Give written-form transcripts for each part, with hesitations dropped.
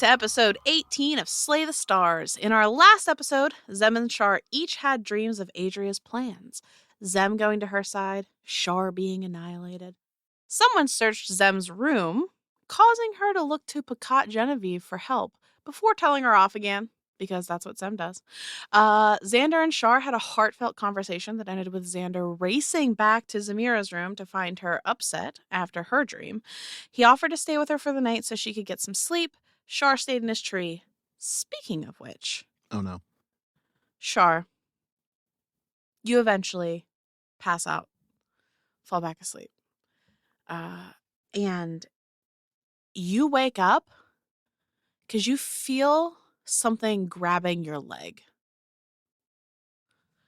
to episode 18 of Slay the Stars. In our last episode, Zem and Char each had dreams of Adria's plans. Zem going to her side, Char being annihilated. Someone searched Zem's room, causing her to look to Pacat Genevieve for help before telling her off again, because that's what Zem does. Xander and Char had a heartfelt conversation that ended with Xander racing back to Zemira's room to find her upset after her dream. He offered to stay with her for the night so she could get some sleep. Char stayed in his tree. Speaking of which... Oh, no. Char, you eventually pass out, fall back asleep. And you wake up because you feel something grabbing your leg.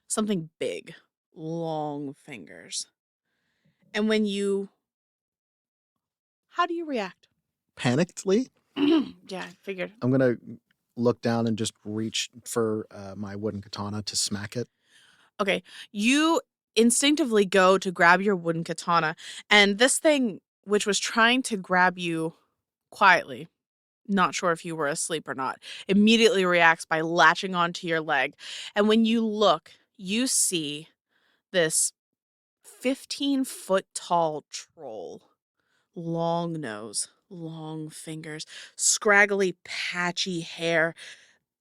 Something big, long fingers. And when you... How do you react? Panickedly? Yeah, I figured. I'm going to look down and just reach for my wooden katana to smack it. Okay, you instinctively go to grab your wooden katana, and this thing, which was trying to grab you quietly, not sure if you were asleep or not, immediately reacts by latching onto your leg. And when you look, you see this 15-foot tall troll. Long nose, long fingers, scraggly, patchy hair,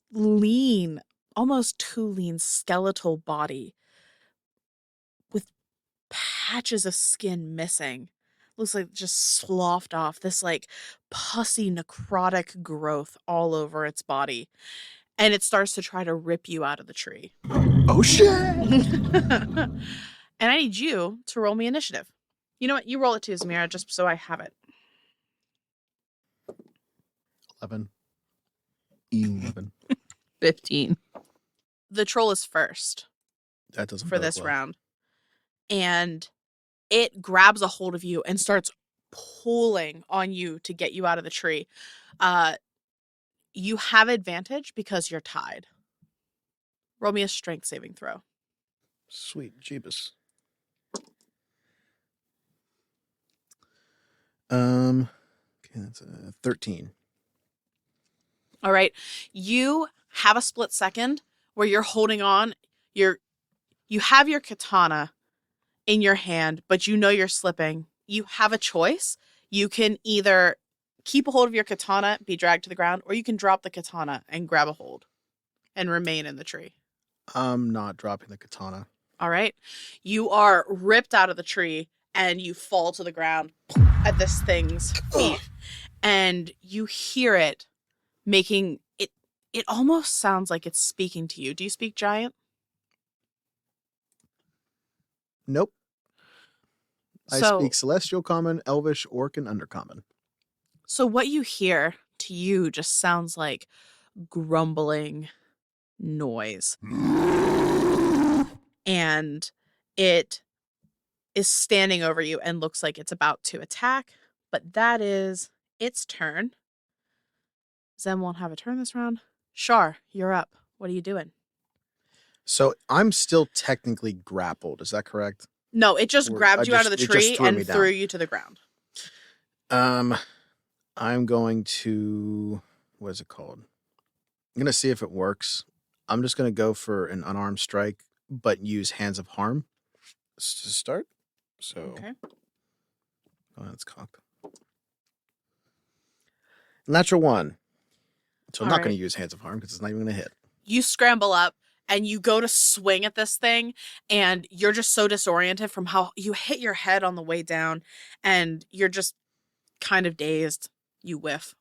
lean, almost too lean skeletal body with patches of skin missing. Looks like just sloughed off, this like pussy necrotic growth all over its body. And it starts to try to rip you out of the tree. Oh, shit! And I need you to roll me initiative. You know what? You roll it too, Zemira, just so I have it. 11. 15. The troll is first. That doesn't for bode this well. round. And it grabs a hold of you and starts pulling on you to get you out of the tree. You have advantage because you're tied. Roll me a strength saving throw. Sweet Jeebus. Okay, that's a 13. All right. You have a split second where you're holding on. You have your katana in your hand, but you know you're slipping. You have a choice. You can either keep a hold of your katana, be dragged to the ground, or you can drop the katana and grab a hold and remain in the tree. I'm not dropping the katana. All right. You are ripped out of the tree and you fall to the ground at this thing's feet. And you hear it making it. It almost sounds like it's speaking to you. Do you speak giant? Nope. I So, speak Celestial Common, Elvish, Orc, and Undercommon. So what you hear to you just sounds like grumbling noise. And it is standing over you and looks like it's about to attack. But that is its turn. Zem won't have a turn this round. Char, you're up. What are you doing? So I'm still technically grappled. Is that correct? No, it just grabbed you out of the tree and threw threw you to the ground. I'm going to, what is it called? I'm going to see if it works. I'm just going to go for an unarmed strike, but use Hands of Harm to start. So, Okay. Oh, that's cocked. Natural 1. So I'm not going to use Hands of Harm because it's not even going to hit. You scramble up and you go to swing at this thing and you're just so disoriented from how you hit your head on the way down and you're just kind of dazed. You whiff.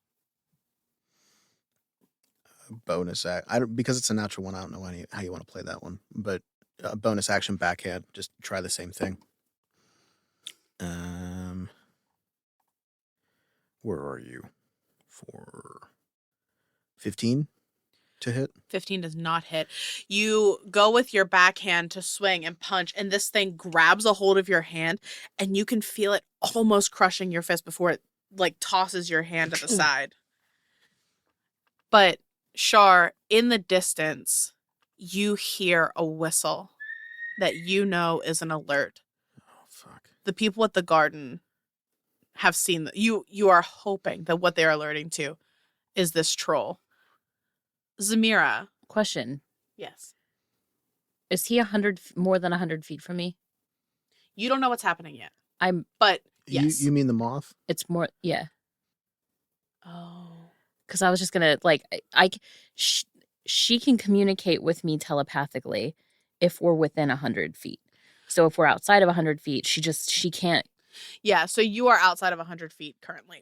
Bonus act. Because it's a natural 1. I don't know how you want to play that one, but bonus action backhand. Just try the same thing. Where are you? For 15 to hit. 15 does not hit. You go with your backhand to swing and punch, and this thing grabs a hold of your hand, and you can feel it almost crushing your fist before it like tosses your hand to the side. But Char, in the distance, you hear a whistle that you know is an alert. Oh, fuck. The people at the garden have seen that. You are hoping that what they're alerting to is this troll. Zemira. Question. Yes. Is he more than 100 feet from me? You don't know what's happening yet. But yes. You mean the moth? It's more, yeah. Oh. Because I was just gonna, like, she can communicate with me telepathically if we're within 100 feet. So if we're outside of 100 feet, she can't. Yeah, so you are outside of 100 feet currently.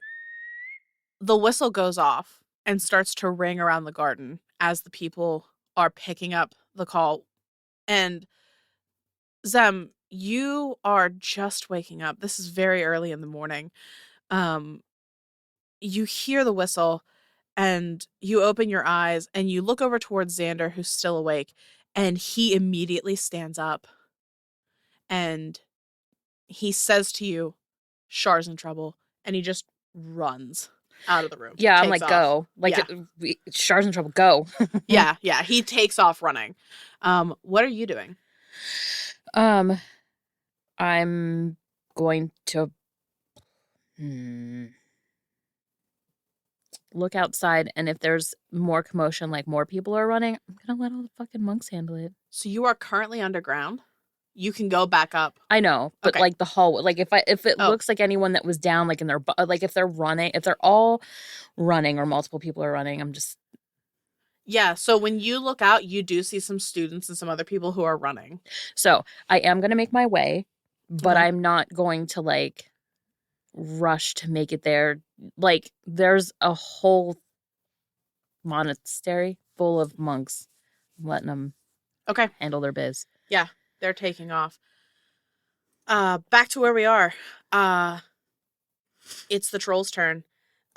The whistle goes off and starts to ring around the garden as the people are picking up the call. And Zem, you are just waking up. This is very early in the morning. You hear the whistle and you open your eyes and you look over towards Xander, who's still awake, and he immediately stands up and he says to you, Char's in trouble, and he just runs out of the room. Yeah, I'm like, off. go. Like, yeah. Char's in trouble, go. yeah, he takes off running. What are you doing? I'm going to look outside, and if there's more commotion, like more people are running, I'm gonna let all the fucking monks handle it. So you are currently underground? You can go back up. I know, but Okay. like the hallway, like if it looks like anyone that was down, like in their, like if they're running, if they're all running or multiple people are running, I'm just. Yeah, so when you look out, you do see some students and some other people who are running. So I am going to make my way, but I'm not going to like rush to make it there. Like there's a whole monastery full of monks. I'm letting them handle their biz. Yeah, they're taking off. Back to where we are. It's the troll's turn.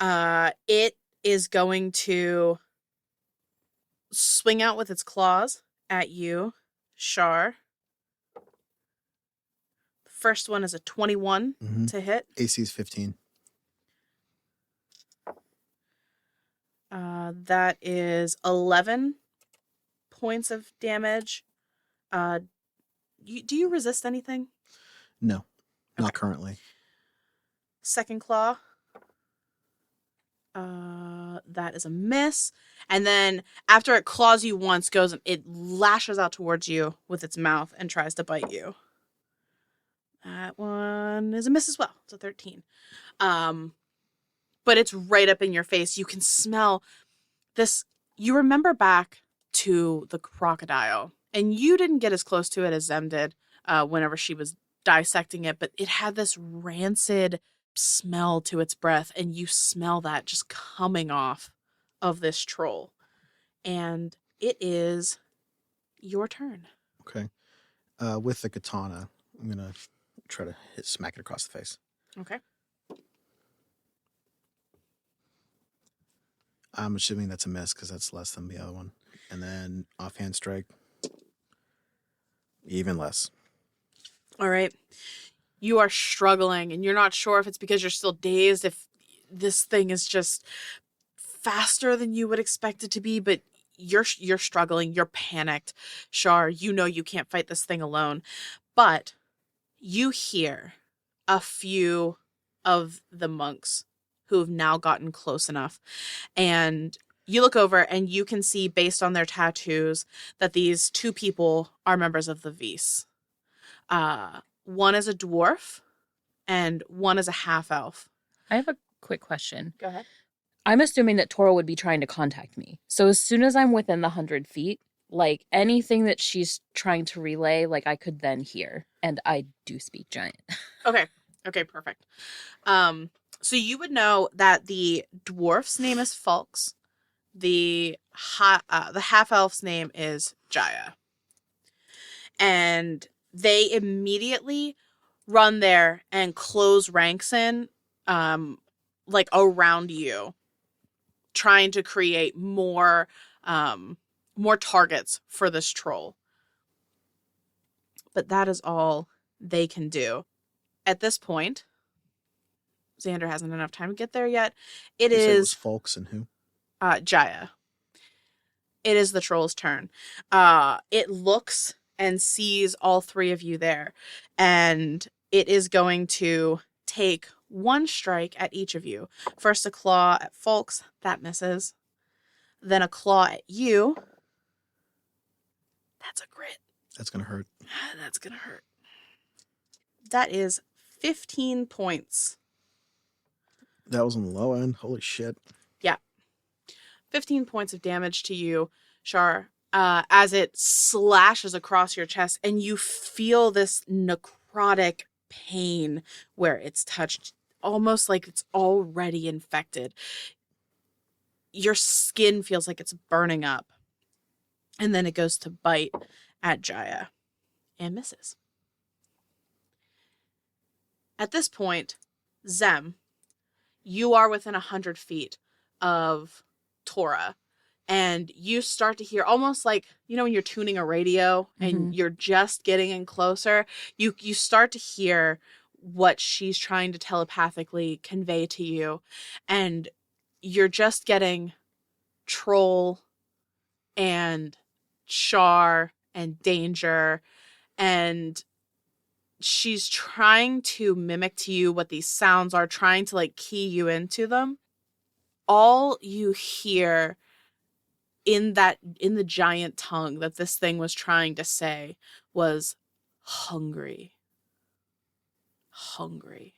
It is going to swing out with its claws at you, Char. First one is a 21 to hit. AC is 15. That is 11 points of damage. Do you resist anything? No, not currently. Second claw. That is a miss. And then after it claws you once, goes and it lashes out towards you with its mouth and tries to bite you. That one is a miss as well. It's a 13. But it's right up in your face. You can smell this. You remember back to the crocodile, and you didn't get as close to it as Zem did whenever she was dissecting it, but it had this rancid smell to its breath, and you smell that just coming off of this troll. And it is your turn. Okay. With the katana, I'm going to try to smack it across the face. Okay. I'm assuming that's a miss because that's less than the other one. And then offhand strike, even less. All right. You are struggling, and you're not sure if it's because you're still dazed, if this thing is just faster than you would expect it to be, but you're struggling. You're panicked. Char, you know you can't fight this thing alone. But you hear a few of the monks who have now gotten close enough. And you look over and you can see, based on their tattoos, that these two people are members of the Vis. One is a dwarf and one is a half-elf. I have a quick question. Go ahead. I'm assuming that Tora would be trying to contact me. So as soon as I'm within the 100 feet, like anything that she's trying to relay, like I could then hear. And I do speak giant. Okay, perfect. So you would know that the dwarf's name is Falks. The half-elf's name is Jaya. And they immediately run there and close ranks in, like around you, trying to create more targets for this troll. But that is all they can do. At this point, Xander hasn't enough time to get there yet. You said it was Folks and who? Jaya. It is the troll's turn. It looks and sees all three of you there, and it is going to take one strike at each of you. First a claw at Folks. That misses. Then a claw at you. That's a crit. That's going to hurt. That's going to hurt. That is 15 points. That was on the low end. Holy shit. Yeah. 15 points of damage to you, Char, as it slashes across your chest, and you feel this necrotic pain where it's touched, almost like it's already infected. Your skin feels like it's burning up. And then it goes to bite at Jaya and misses. At this point, Zem, you are within 100 feet of Tora, and you start to hear almost like, you know, when you're tuning a radio and you're just getting in closer, you start to hear what she's trying to telepathically convey to you, and you're just getting troll and char and danger, and she's trying to mimic to you what these sounds are, trying to like key you into them. All you hear in the giant tongue that this thing was trying to say was hungry. Hungry.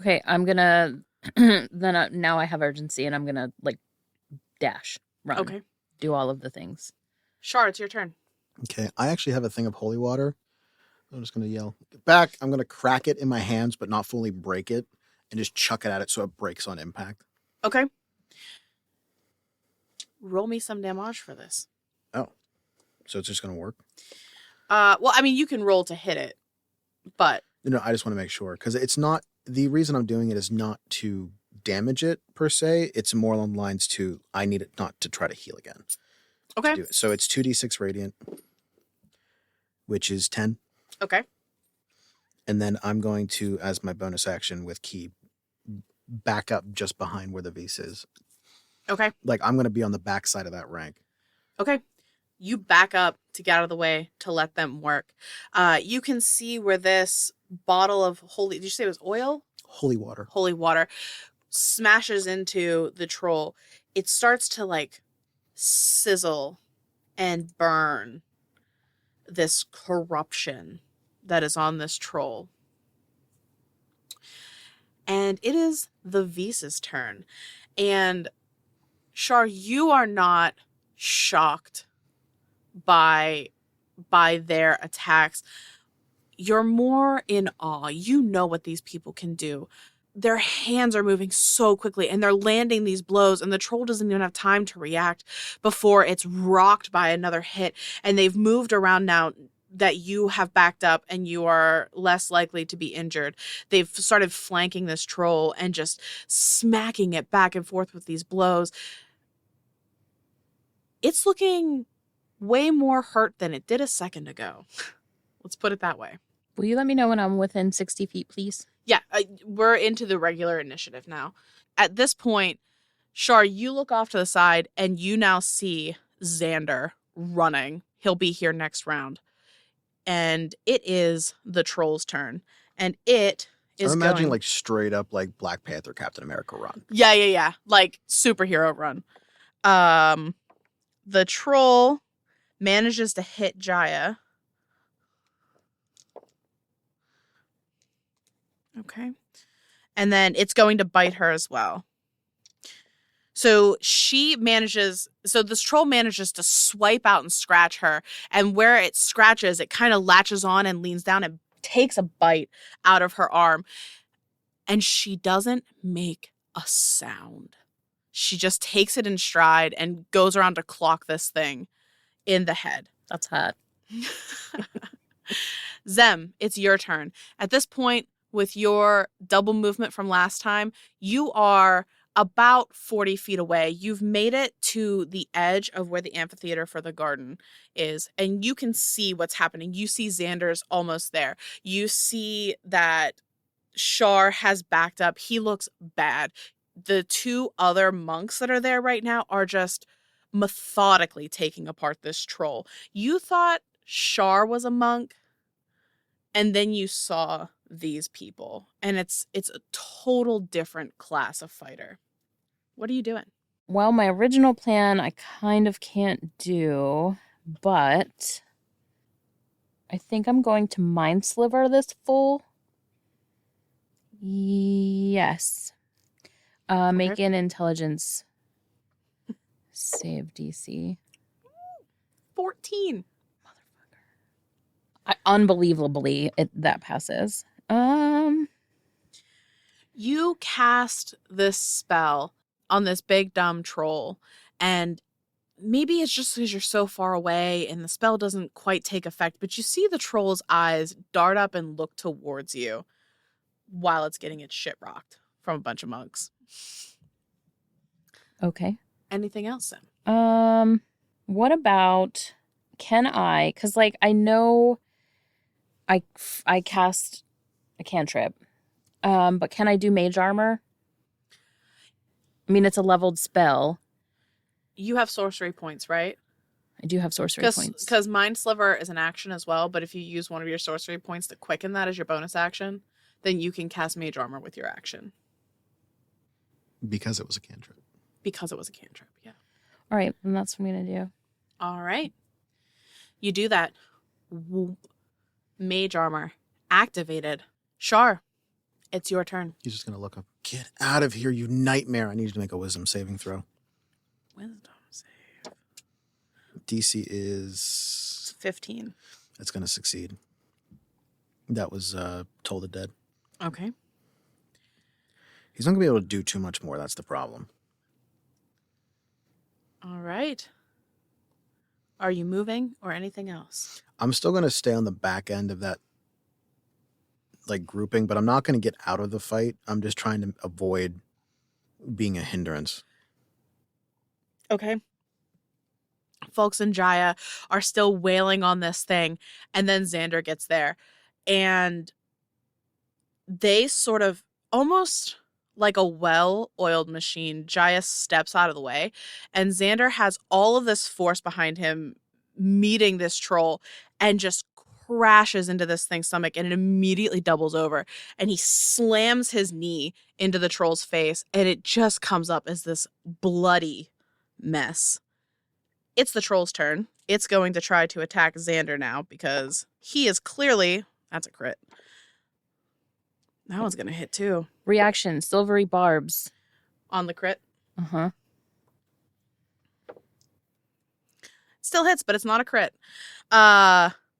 Okay, I'm gonna then now I have urgency and I'm gonna like dash, run, Okay. do all of the things. Char, it's your turn. Okay. I actually have a thing of holy water. I'm just going to yell, "Get back." I'm going to crack it in my hands, but not fully break it, and just chuck it at it so it breaks on impact. Okay. Roll me some damage for this. Oh. So it's just going to work? Well, I mean, you can roll to hit it, but... No, I just want to make sure, because it's not... The reason I'm doing it is not to damage it, per se. It's more along the lines to, I need it not to try to heal again. Okay. Do it. So it's 2d6 radiant, which is 10. Okay. And then I'm going to, as my bonus action with Key, back up just behind where the Vise is. Okay. Like, I'm going to be on the back side of that rank. Okay. You back up to get out of the way to let them work. You can see where this bottle of holy... Did you say it was oil? Holy water. Holy water smashes into the troll. It starts to, like, sizzle and burn this corruption that is on this troll. And it is the Vise's turn. And Char, you are not shocked by their attacks. You're more in awe. You know what these people can do. Their hands are moving so quickly, and they're landing these blows, and the troll doesn't even have time to react before it's rocked by another hit, and they've moved around now that you have backed up and you are less likely to be injured. They've started flanking this troll and just smacking it back and forth with these blows. It's looking way more hurt than it did a second ago. Let's put it that way. Will you let me know when I'm within 60 feet, please? Yeah, we're into the regular initiative now. At this point, Char, you look off to the side and you now see Xander running. He'll be here next round. And it is the troll's turn. And it is I'm imagining going... like straight up like Black Panther, Captain America run. Yeah. Like superhero run. The troll manages to hit Jaya. Okay. And then it's going to bite her as well. So this troll manages to swipe out and scratch her. And where it scratches, it kind of latches on and leans down and takes a bite out of her arm. And she doesn't make a sound. She just takes it in stride and goes around to clock this thing in the head. That's hot. Zem, it's your turn. At this point, with your double movement from last time, you are about 40 feet away. You've made it to the edge of where the amphitheater for the garden is, and you can see what's happening. You see Xander's almost there. You see that Char has backed up. He looks bad. The two other monks that are there right now are just methodically taking apart this troll. You thought Char was a monk, and then you saw these people, and it's a total different class of fighter. What are you doing? Well, my original plan I kind of can't do, but I think I'm going to mind sliver this fool. Yes. Make an intelligence save DC. 14. Unbelievably, that passes. You cast this spell on this big dumb troll, and maybe it's just because you're so far away and the spell doesn't quite take effect, but you see the troll's eyes dart up and look towards you while it's getting its shit rocked from a bunch of mugs. Okay. Anything else, Sam? What about, can I, because like I know I cast a cantrip, but can I do mage armor? I mean, it's a leveled spell. You have sorcery points, right? I do have sorcery points. Because Mind Sliver is an action as well, but if you use one of your sorcery points to quicken that as your bonus action, then you can cast Mage Armor with your action. Because it was a cantrip. Because it was a cantrip, yeah. All right, then that's what I'm going to do. All right. You do that. Mage Armor activated. Char, it's your turn. He's just going to look up. Get out of here, you nightmare. I need you to make a wisdom saving throw. Wisdom save. DC is 15. It's going to succeed. That was Toll the Dead. Okay. He's not going to be able to do too much more. That's the problem. All right. Are you moving or anything else? I'm still going to stay on the back end of that like grouping, but I'm not going to get out of the fight. I'm just trying to avoid being a hindrance. Okay. Folks and Jaya are still wailing on this thing, and then Xander gets there, and they sort of almost like a well-oiled machine, Jaya steps out of the way, and Xander has all of this force behind him meeting this troll and just crashes into this thing's stomach, and it immediately doubles over, and he slams his knee into the troll's face, and it just comes up as this bloody mess. It's the troll's turn. It's going to try to attack Xander now because he is clearly... That's a crit. That one's going to hit too. Reaction, silvery barbs. On the crit? Uh-huh. Still hits, but it's not a crit.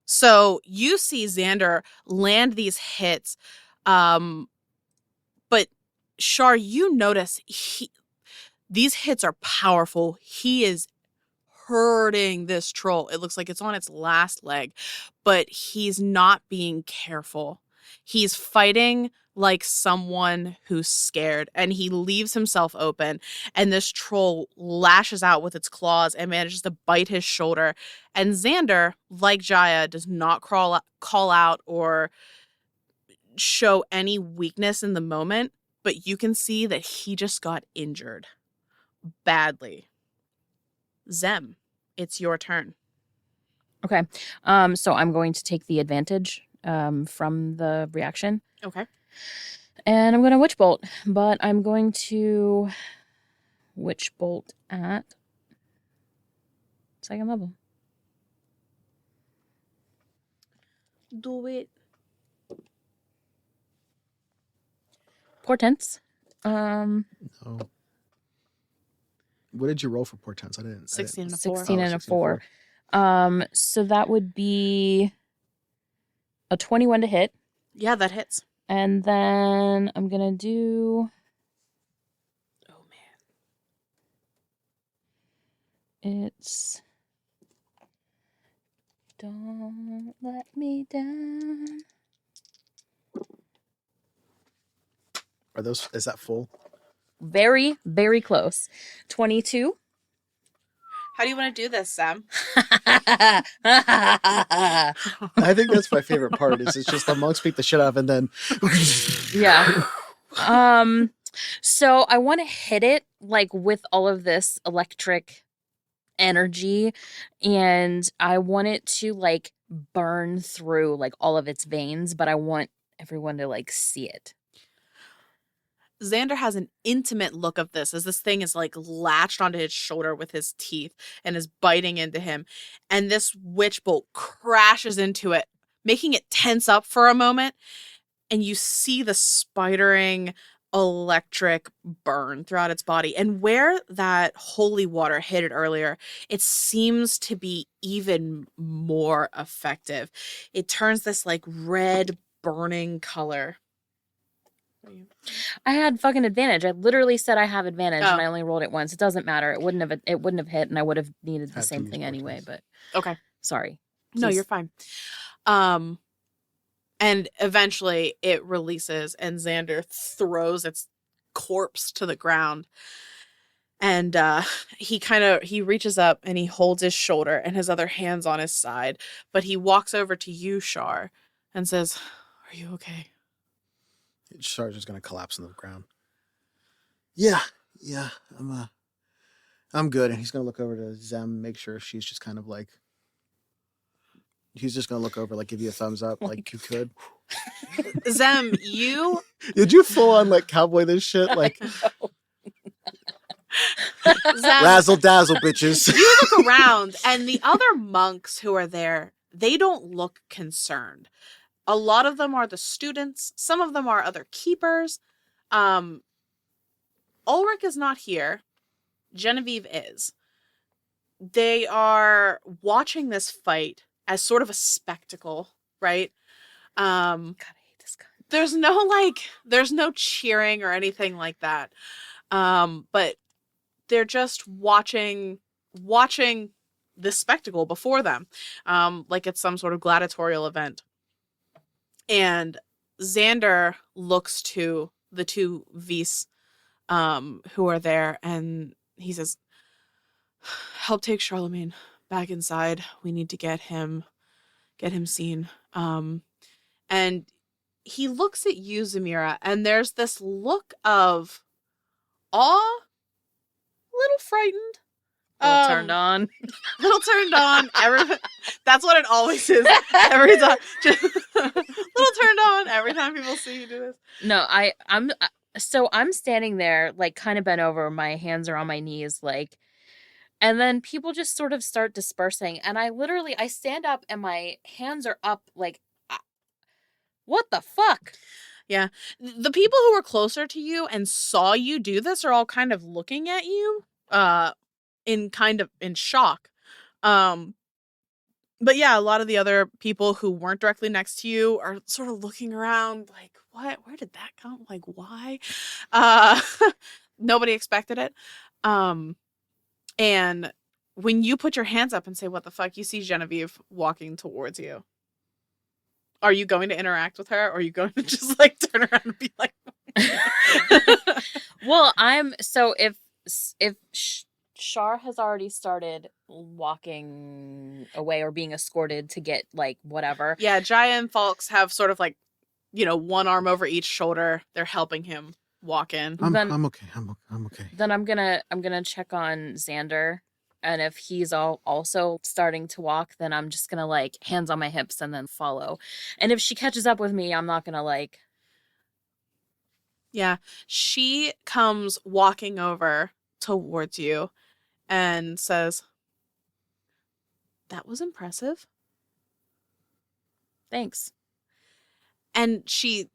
So you see Xander land these hits. But Char, you notice these hits are powerful. He is hurting this troll. It looks like it's on its last leg, but he's not being careful. He's fighting like someone who's scared, and he leaves himself open, and this troll lashes out with its claws and manages to bite his shoulder. And Xander, like Jaya, does not call out or show any weakness in the moment, but you can see that he just got injured badly. Zem, it's your turn. Okay. So I'm going to take the advantage from the reaction. Okay. And I'm going to Witch Bolt, but I'm going to Witch Bolt at 2nd level. Do it. Portents. No. What did you roll for portents? I didn't. 16 and a 4. 4. 16 and a 4. So that would be a 21 to hit. Yeah, that hits. And then I'm going to do... Oh, man. It's... Don't let me down. Is that full? Very, very close. 22. How do you want to do this, Sam? I think that's my favorite part. Is it's just the monks beat the shit out of and then Yeah. So I want to hit it like with all of this electric energy, and I want it to like burn through like all of its veins, but I want everyone to like see it. Xander has an intimate look of this as this thing is like latched onto his shoulder with his teeth and is biting into him. And this witch bolt crashes into it, making it tense up for a moment. And you see the spidering electric burn throughout its body. And where that holy water hit it earlier, it seems to be even more effective. It turns this like red burning color. I had fucking advantage. I literally said I have advantage, and I Oh. only rolled it once. It doesn't matter. It wouldn't have hit, and I would have needed the Had to same use thing anyway. fortunes. But Okay. sorry. No, Please. you're fine. And eventually it releases and Xander throws its corpse to the ground. And he reaches up and he holds his shoulder and his other hand's on his side. But he walks over to you, Char, and says, "Are you okay?" Char's just gonna collapse on the ground. Yeah, I'm good. And he's gonna look over to Zem, make sure she's just kind of like. He's just gonna look over, like give you a thumbs up, like you could. Zem, you Did you full on like cowboy this shit? Like Zem, razzle dazzle, bitches. you look around and the other monks who are there, they don't look concerned. A lot of them are the students. Some of them are other keepers. Ulrich is not here. Genevieve is. They are watching this fight as sort of a spectacle, right? God, I hate this guy. There's no cheering or anything like that. But they're just watching this spectacle before them. Like it's some sort of gladiatorial event. And Xander looks to the two Vis who are there and he says, "Help take Charlemagne back inside. We need to get him seen." And he looks at you, Zemira, and there's this look of awe, a little frightened. Turned on. Little turned on. That's what it always is. Every time. Just little turned on every time people see you do this. No, I'm standing there, like kind of bent over. My hands are on my knees, like, and then people just sort of start dispersing, and I stand up, and my hands are up, like, what the fuck? Yeah. The people who were closer to you and saw you do this are all kind of looking at you, in shock. But yeah, a lot of the other people who weren't directly next to you are sort of looking around like, what? Where did that come? Like, why? Nobody expected it. And when you put your hands up and say, "What the fuck?" you see Genevieve walking towards you. Are you going to interact with her, or are you going to just like turn around and be like, Well, if Char has already started walking away or being escorted to get like whatever. Yeah, Jaya and Falks have sort of like, one arm over each shoulder. They're helping him walk in. I'm okay. I'm okay. Then I'm gonna check on Xander, and if he's also starting to walk, then I'm just gonna like hands on my hips and then follow. And if she catches up with me, I'm not gonna like. Yeah, she comes walking over towards you and says, "That was impressive." Thanks. And she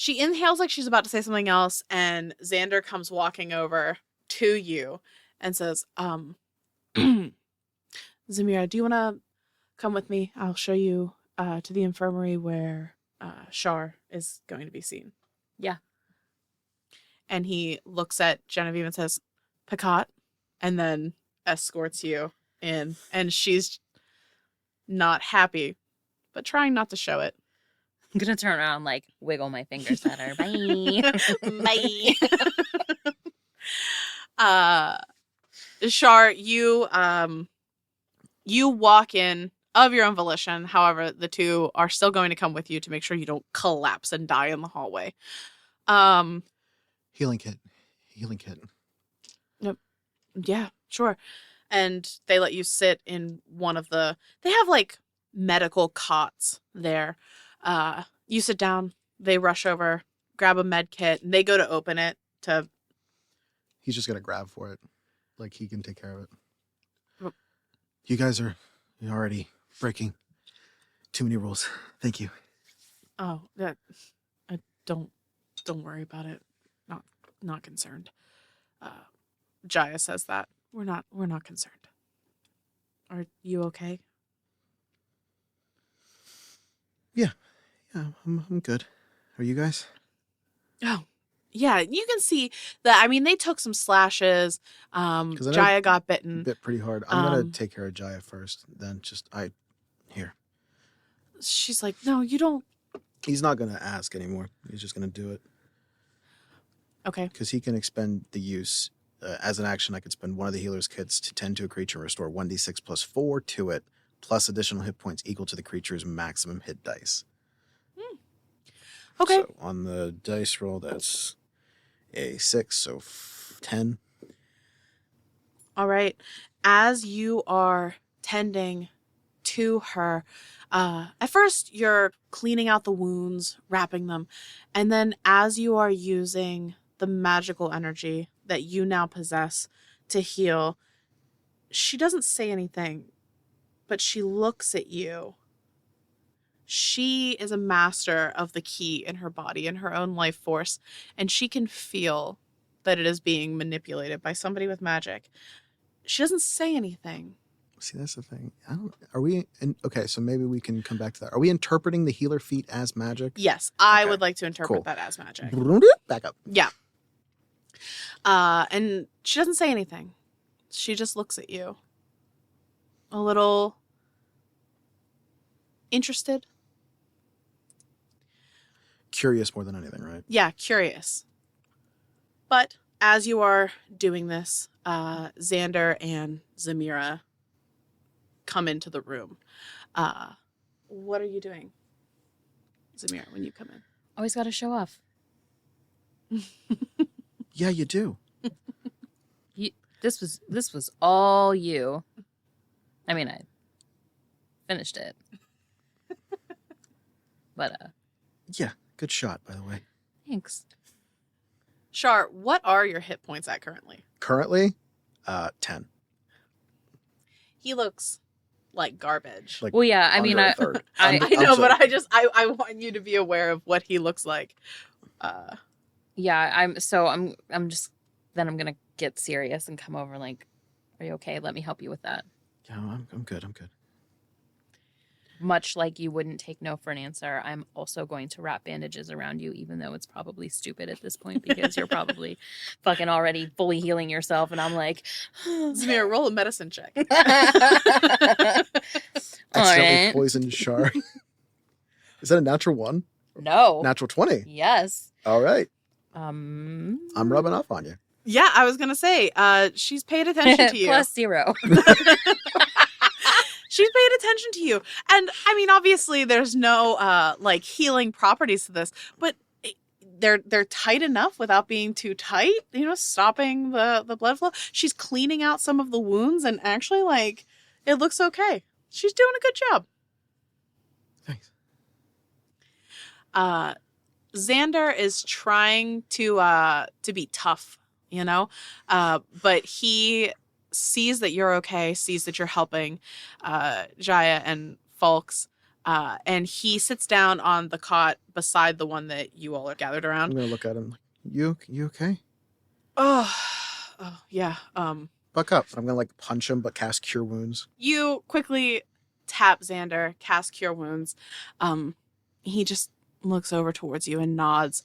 inhales like she's about to say something else, and Xander comes walking over to you and says, "Zemira, do you want to come with me? I'll show you to the infirmary where Char is going to be seen." Yeah. And he looks at Genevieve and says, "Picot," and then escorts you in. And she's not happy, but trying not to show it. I'm gonna turn around, like wiggle my fingers at her. Bye. Bye. Char, you walk in of your own volition. However, the two are still going to come with you to make sure you don't collapse and die in the hallway. Healing kit. Yep. Yeah, sure. And they let you sit in one of they have like medical cots there. You sit down They rush over, grab a med kit, and they go to open it to... He's just going to grab for it. Like, he can take care of it. Oh. You guys are already breaking too many rules. Thank you. Oh, that... Don't worry about it. Not concerned. Jaya says that. We're not concerned. Are you okay? Yeah, I'm good. Are you guys? Oh, yeah. You can see that. I mean, they took some slashes. Jaya got bitten. Bit pretty hard. I'm gonna take care of Jaya first. Then here. She's like, no, you don't. He's not gonna ask anymore. He's just gonna do it. Okay. Because he can expend the use as an action. I could spend one of the healer's kits to tend to a creature and restore 1d6 plus 4 to it, plus additional hit points equal to the creature's maximum hit dice. Okay. So on the dice roll, that's a 6, so 10. All right. As you are tending to her, at first you're cleaning out the wounds, wrapping them, and then as you are using the magical energy that you now possess to heal, she doesn't say anything, but she looks at you. She is a master of the key in her body and her own life force, and she can feel that it is being manipulated by somebody with magic. She doesn't say anything. See, that's the thing. Okay, so maybe we can come back to that. Are we interpreting the healer feat as magic? Yes, I Okay, would like to interpret cool. that as magic. Back up. Yeah. And she doesn't say anything. She just looks at you. A little interested. Curious more than anything, right? Yeah, curious. But as you are doing this, Xander and Zemira come into the room. What are you doing, Zemira, when you come in? Always got to show off. Yeah, you do. This was all you. I mean, I finished it. But Yeah, good shot, by the way. thanks. Char, what are your hit points at currently? Currently, 10. He looks like garbage. Like, Well, yeah, I mean, under a third. I I'm know, sorry. but I want you to be aware of what he looks like. Yeah, I'm just then I'm gonna get serious and come over like, are you okay? Let me help you with that. Yeah, I'm good. I'm good. Much like you wouldn't take no for an answer, I'm also going to wrap bandages around you, even though it's probably stupid at this point because you're probably fucking already fully healing yourself, and I'm like, Zemira, roll a medicine check. Accidentally poisoned Char. Is that a natural 1? No. Natural 20. Yes. All right. I'm I'm rubbing off on you. Yeah, I was gonna say, she's paid attention to you. Plus 0. She's paid attention to you. And I mean, obviously there's no like healing properties to this, but they're tight enough without being too tight, stopping the blood flow. She's cleaning out some of the wounds and actually like it looks okay. She's doing a good job. Thanks. Xander is trying to be tough, but he sees that you're okay, sees that you're helping Jaya and Folks, and he sits down on the cot beside the one that you all are gathered I'm around. going to look at him. You okay? Oh yeah. Buck up. I'm going to like punch him, but cast Cure Wounds. You quickly tap Xander, cast Cure Wounds. He just looks over towards you and nods,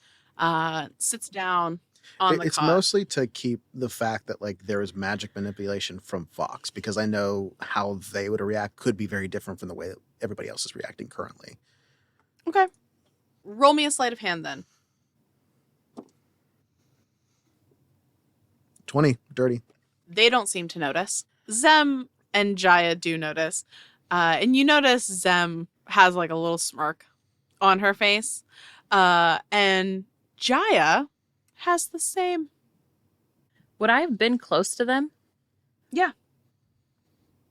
sits down on the It's cot. mostly to keep the fact that like there is magic manipulation from Fox, because I know how they would react could be very different from the way that everybody else is reacting currently. Okay. Roll me a sleight of hand then. 20. Dirty. They don't seem to notice. Zem and Jaya do notice. And you notice Zem has like a little smirk on her face. And Jaya has the same. Would I have been close to them? Yeah.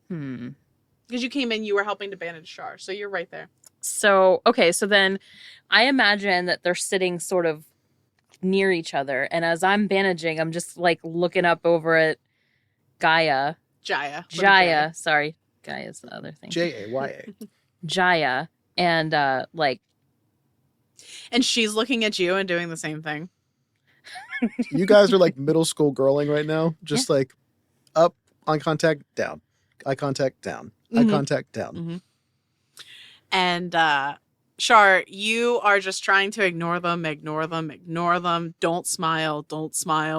Because you came in, you were helping to bandage Char, so you're right there. So, okay, so then I imagine that they're sitting sort of near each other. And as I'm bandaging, I'm just like looking up over at Gaia. Jaya. With a J. Jaya. Sorry. Gaia's the other thing. Jaya. Jaya. And like, And she's looking at you and doing the same thing. You guys are like middle school girling right now. Just like up, eye contact, down. Eye contact, down. Eye Mhm. contact, down. Mm-hmm. And Char, you are just trying to ignore them. Don't smile,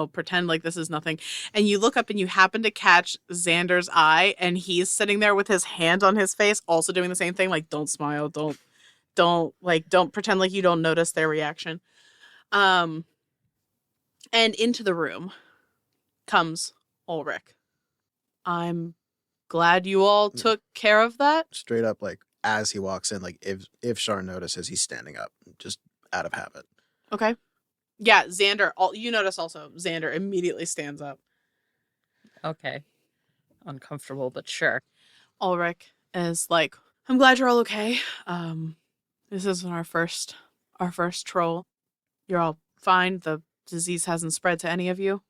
pretend like this is nothing. And you look up and you happen to catch Xander's eye, and he's sitting there with his hand on his face, also doing the same thing, like don't smile, don't pretend like you don't notice their reaction. And into the room comes Ulrich. I'm glad you all took care of that. Straight up, like as he walks in, like if Char notices, he's standing up, just out of habit. Okay. Yeah, Xander. You notice also Xander immediately stands up. okay. Uncomfortable, but sure. Ulrich is like, I'm glad you're all okay. This isn't our first troll. You're all fine. The disease hasn't spread to any of you.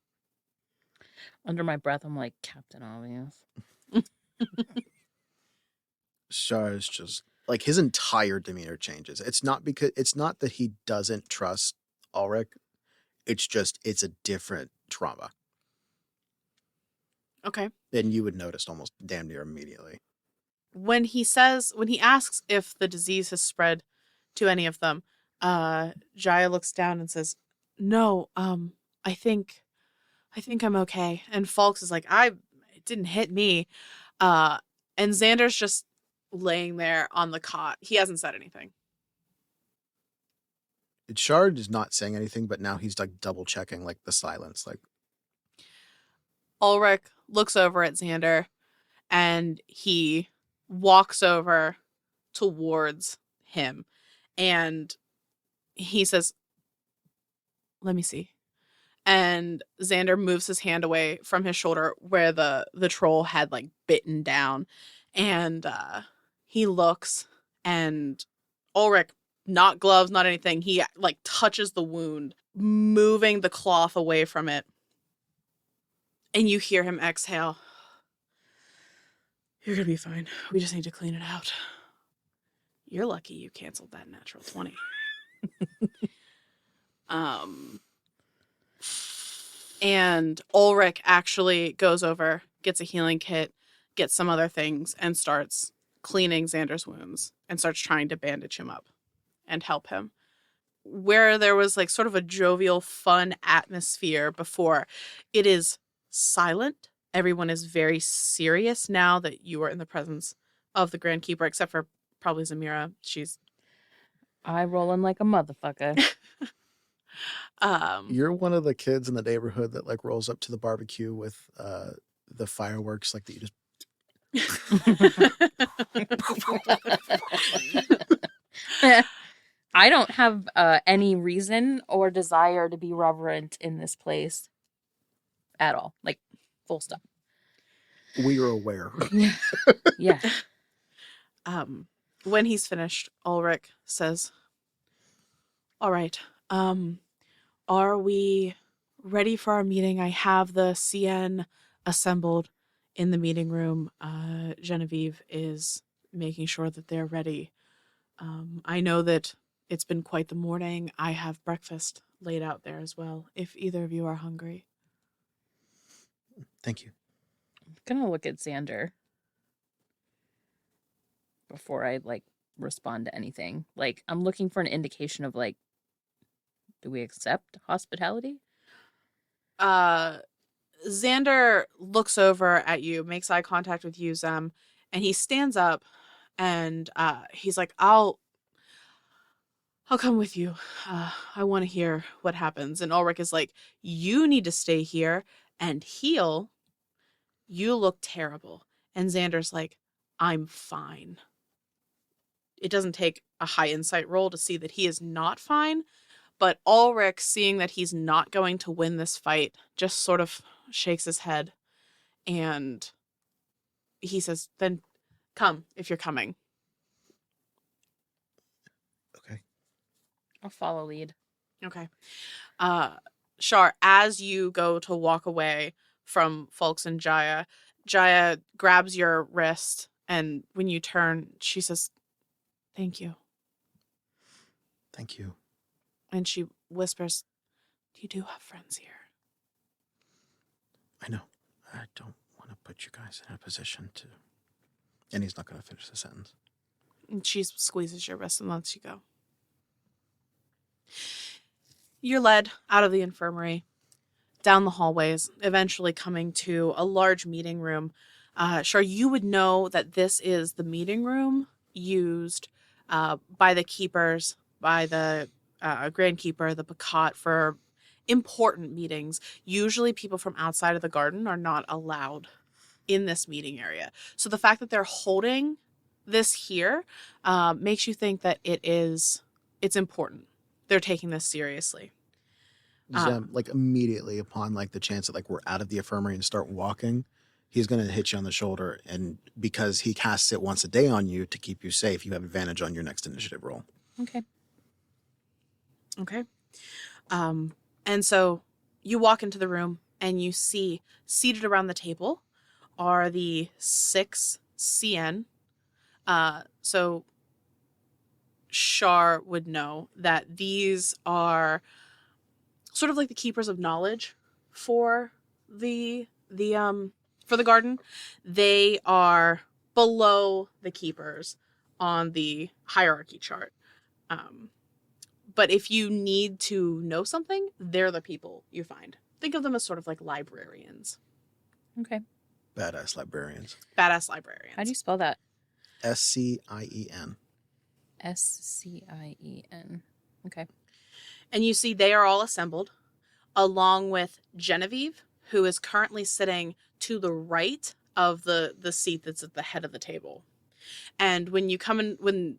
Under my breath, I'm like, Captain Obvious. Char is just like his entire demeanor changes. It's not that he doesn't trust Ulrich. It's a different trauma. Okay. And you would notice almost damn near immediately. When he asks if the disease has spread to any of them, Jaya looks down and says, "No, I think I'm okay." And Falks is like, it didn't hit me. And Xander's just laying there on the cot. He hasn't said anything. Char is not saying anything, but now he's like double checking like the silence. Like Ulrich looks over at Xander and he walks over towards him and he says, "Let me see." And Xander moves his hand away from his shoulder where the troll had like bitten down. And he looks and Ulrich, not gloves, not anything, he like touches the wound, moving the cloth away from it. And you hear him exhale. "You're gonna be fine. We just need to clean it out. You're lucky you canceled that natural 20. And Ulrich actually goes over, gets a healing kit, gets some other things, and starts cleaning Xander's wounds and starts trying to bandage him up and help him. Where there was like sort of a jovial, fun atmosphere before, it is silent. Everyone is very serious now that you are in the presence of the Grand Keeper, except for probably Zemira. She's eye rolling like a motherfucker. you're one of the kids in the neighborhood that like rolls up to the barbecue with the fireworks like that you just I don't have any reason or desire to be reverent in this place at all. Like, full stop. we are aware. Yeah. When he's finished, Ulrich says, "All right, are we ready for our meeting? I have the CN assembled in the meeting room. Genevieve is making sure that they're ready. I know that it's been quite the morning. I have breakfast laid out there as well, if either of you are hungry." Thank you. I'm gonna look at Xander before I like respond to anything. Like, I'm looking for an indication of like, do we accept hospitality? Xander looks over at you, makes eye contact with you, Zem, and he stands up and he's like, I'll come with you. I want to hear what happens. And Ulrich is like, you need to stay here and heal. You look terrible. And Xander's like, I'm fine. It doesn't take a high insight roll to see that he is not fine. But Ulrich, seeing that he's not going to win this fight, just sort of shakes his head. And he says, then come if you're coming. I'll follow lead. Okay. Char, as you go to walk away from Folks and Jaya, Jaya grabs your wrist, and when you turn, she says, "Thank you." Thank you. And she whispers, "You do have friends here." I know. I don't want to put you guys in a position to... And he's not going to finish the sentence. And she squeezes your wrist and lets you go. You're led out of the infirmary, down the hallways, eventually coming to a large meeting room. Char, you would know that this is the meeting room used by the keepers, by the Grand Keeper, the Pacat, for important meetings. Usually people from outside of the garden are not allowed in this meeting area. So the fact that they're holding this here makes you think that it's important. They're taking this seriously. Zem, like immediately upon like the chance that like we're out of the infirmary and start walking, he's going to hit you on the shoulder, and because he casts it once a day on you to keep you safe, you have advantage on your next initiative roll. Okay. Okay. And so you walk into the room and you see seated around the table are the 6 CN. So Char would know that these are sort of like the keepers of knowledge for the garden. They are below the keepers on the hierarchy chart. But if you need to know something, they're the people you find. Think of them as sort of like librarians. Okay. Badass librarians. Badass librarians. How do you spell that? SCIEN. SCIEN. Okay. And you see they are all assembled, along with Genevieve, who is currently sitting to the right of the seat that's at the head of the table. And when you come in, when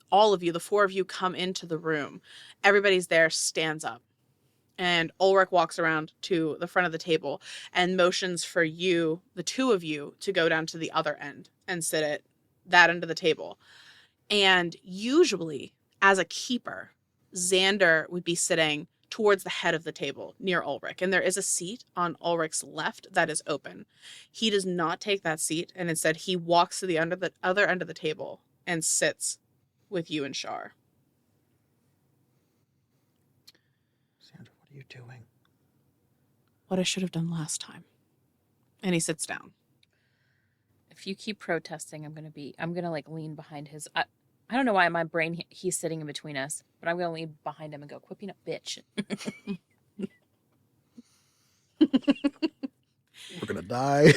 all of you, the 4 of you, come into the room, everybody's there, stands up. And Ulrich walks around to the front of the table and motions for you, the 2 of you, to go down to the other end and sit at that end of the table. And usually, as a keeper, Xander would be sitting towards the head of the table near Ulrich. And there is a seat on Ulrich's left that is open. He does not take that seat, and instead he walks to the other end of the table and sits with you and Char. Sandra, what are you doing? What I should have done last time. And he sits down. If you keep protesting, I'm gonna like lean behind his. I don't know why in my brain he's sitting in between us, but I'm gonna lean behind him and go, "Quit being a bitch." We're gonna die.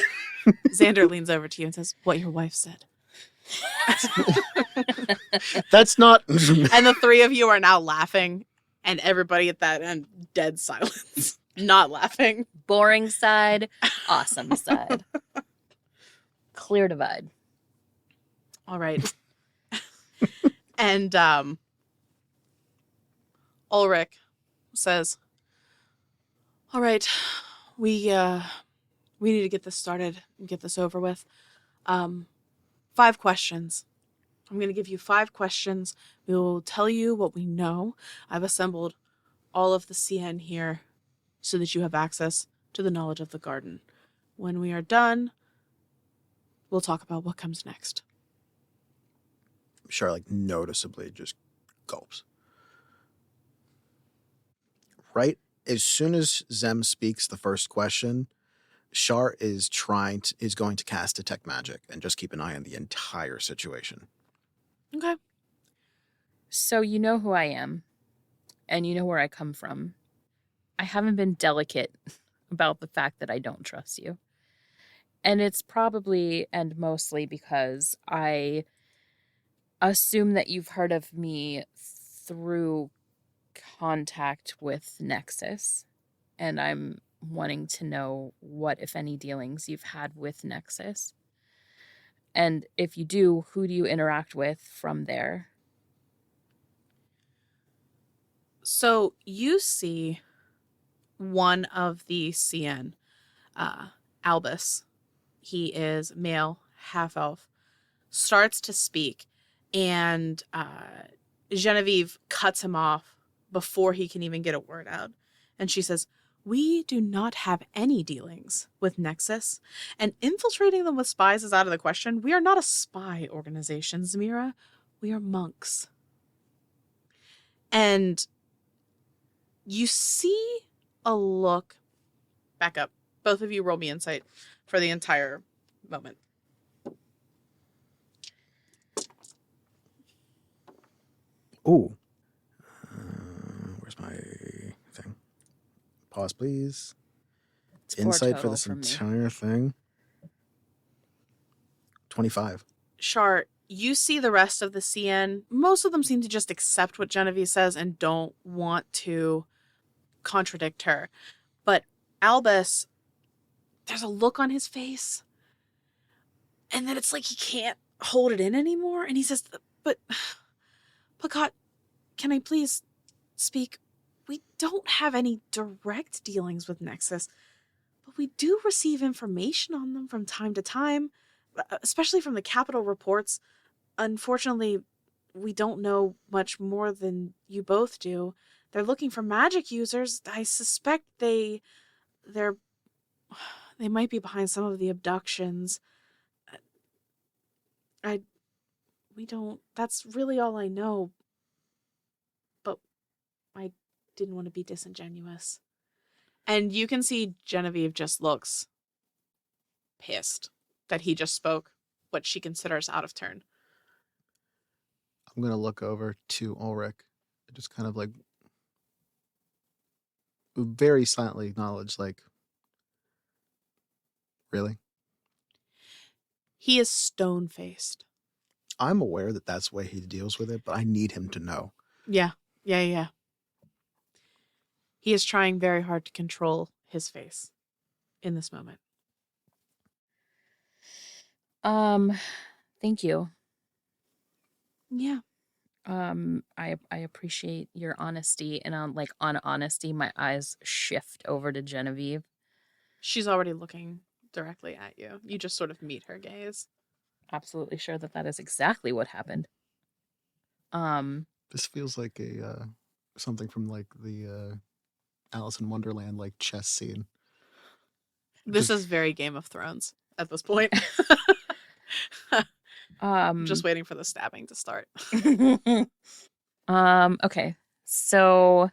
Xander leans over to you and says, "What your wife said." That's not. And the 3 of you are now laughing, and everybody at that end, dead silence, not laughing. Boring side, awesome side. Clear divide. All right. And Ulrich says, "All right, we need to get this started and get this over with. 5 questions. I'm going to give you 5 questions. We will tell you what we know. I've assembled all of the CN here so that you have access to the knowledge of the garden. When we are done, we'll talk about what comes next." Char like noticeably just gulps. Right as soon as Zem speaks the first question, Char is going to cast Detect Magic and just keep an eye on the entire situation. Okay. So you know who I am, and you know where I come from. I haven't been delicate about the fact that I don't trust you. And it's probably and mostly because I assume that you've heard of me through contact with Nexus, and I'm wanting to know what, if any, dealings you've had with Nexus. And if you do, who do you interact with from there? So you see one of the CN, Albus. He is male, half elf, starts to speak, and Genevieve cuts him off before he can even get a word out. And she says, "We do not have any dealings with Nexus, and infiltrating them with spies is out of the question. We are not a spy organization, Zemira. We are monks." And you see a look. Back up. Both of you roll me insight for the entire moment. Ooh. Where's my thing? Pause, please. It's 4 Insight for total this from me. entire thing. 25. Char, you see the rest of the CN. Most of them seem to just accept what Genevieve says and don't want to contradict her. But Albus, there's a look on his face. And then it's like he can't hold it in anymore. And he says, but God, can I please speak? We don't have any direct dealings with Nexus, but we do receive information on them from time to time, especially from the Capitol reports. Unfortunately, we don't know much more than you both do. They're looking for magic users. I suspect they might be behind some of the abductions. We don't. That's really all I know. But I didn't want to be disingenuous. And you can see Genevieve just looks pissed that he just spoke what she considers out of turn. I'm going to look over to Ulrich. Just kind of like very silently acknowledge, like, really? He is stone-faced. I'm aware that that's the way he deals with it, but I need him to know. Yeah. He is trying very hard to control his face in this moment. Thank you. Yeah. I appreciate your honesty, and on honesty, my eyes shift over to Genevieve. She's already looking directly at you. You just sort of meet her gaze. Absolutely sure that is exactly what happened. This feels like a something from like the Alice in Wonderland like chess scene. This is very Game of Thrones at this point. Just waiting for the stabbing to start. Okay. So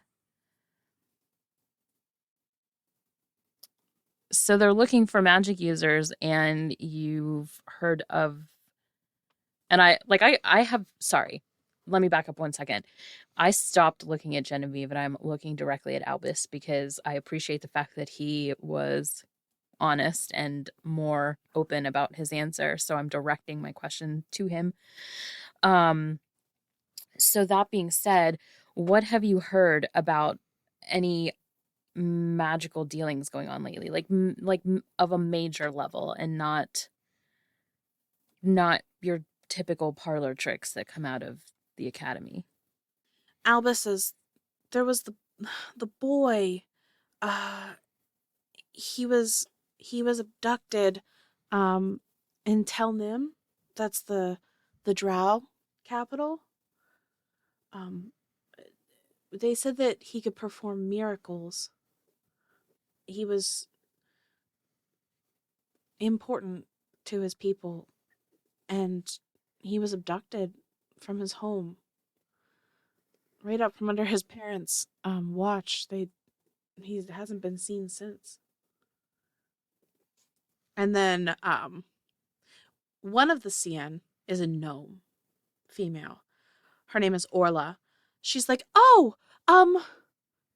they're looking for magic users, and you've heard of, and I have, sorry, let me back up 1 second. I stopped looking at Genevieve and I'm looking directly at Albus because I appreciate the fact that he was honest and more open about his answer. So I'm directing my question to him. So that being said, what have you heard about any magical dealings going on lately, like of a major level, and not your typical parlor tricks that come out of the academy? Albus says, there was the boy. He was abducted in Tel Nim. That's the Drow capital. They said that he could perform miracles. He was important to his people, and he was abducted from his home, right up from under his parents' watch. He hasn't been seen since. And then one of the CN is a gnome, female. Her name is Orla. She's like, "Oh,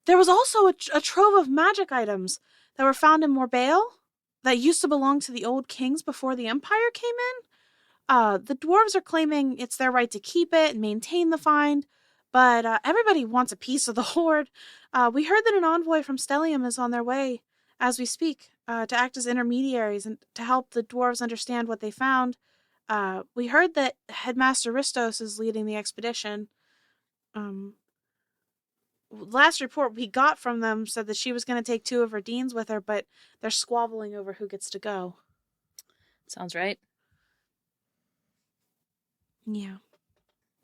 there was also a trove of magic items that were found in Morbale that used to belong to the old kings before the Empire came in. The dwarves are claiming it's their right to keep it and maintain the find, but everybody wants a piece of the hoard. We heard that an envoy from Stellium is on their way as we speak, to act as intermediaries and to help the dwarves understand what they found. We heard that Headmaster Ristos is leading the expedition. Last report we got from them said that she was going to take 2 of her deans with her, but they're squabbling over who gets to go." Sounds right. Yeah.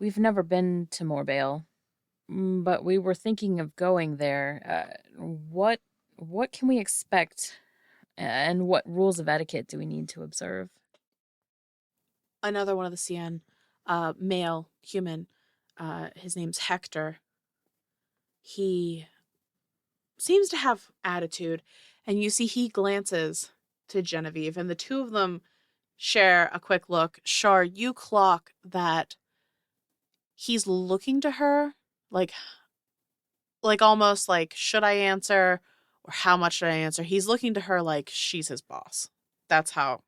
We've never been to Morbale, but we were thinking of going there. What can we expect, and what rules of etiquette do we need to observe? Another one of the CN, male human. His name's Hector. He seems to have attitude, and you see he glances to Genevieve, and the two of them share a quick look. Char, you clock that he's looking to her like almost like, should I answer or how much should I answer? He's looking to her like she's his boss. That's how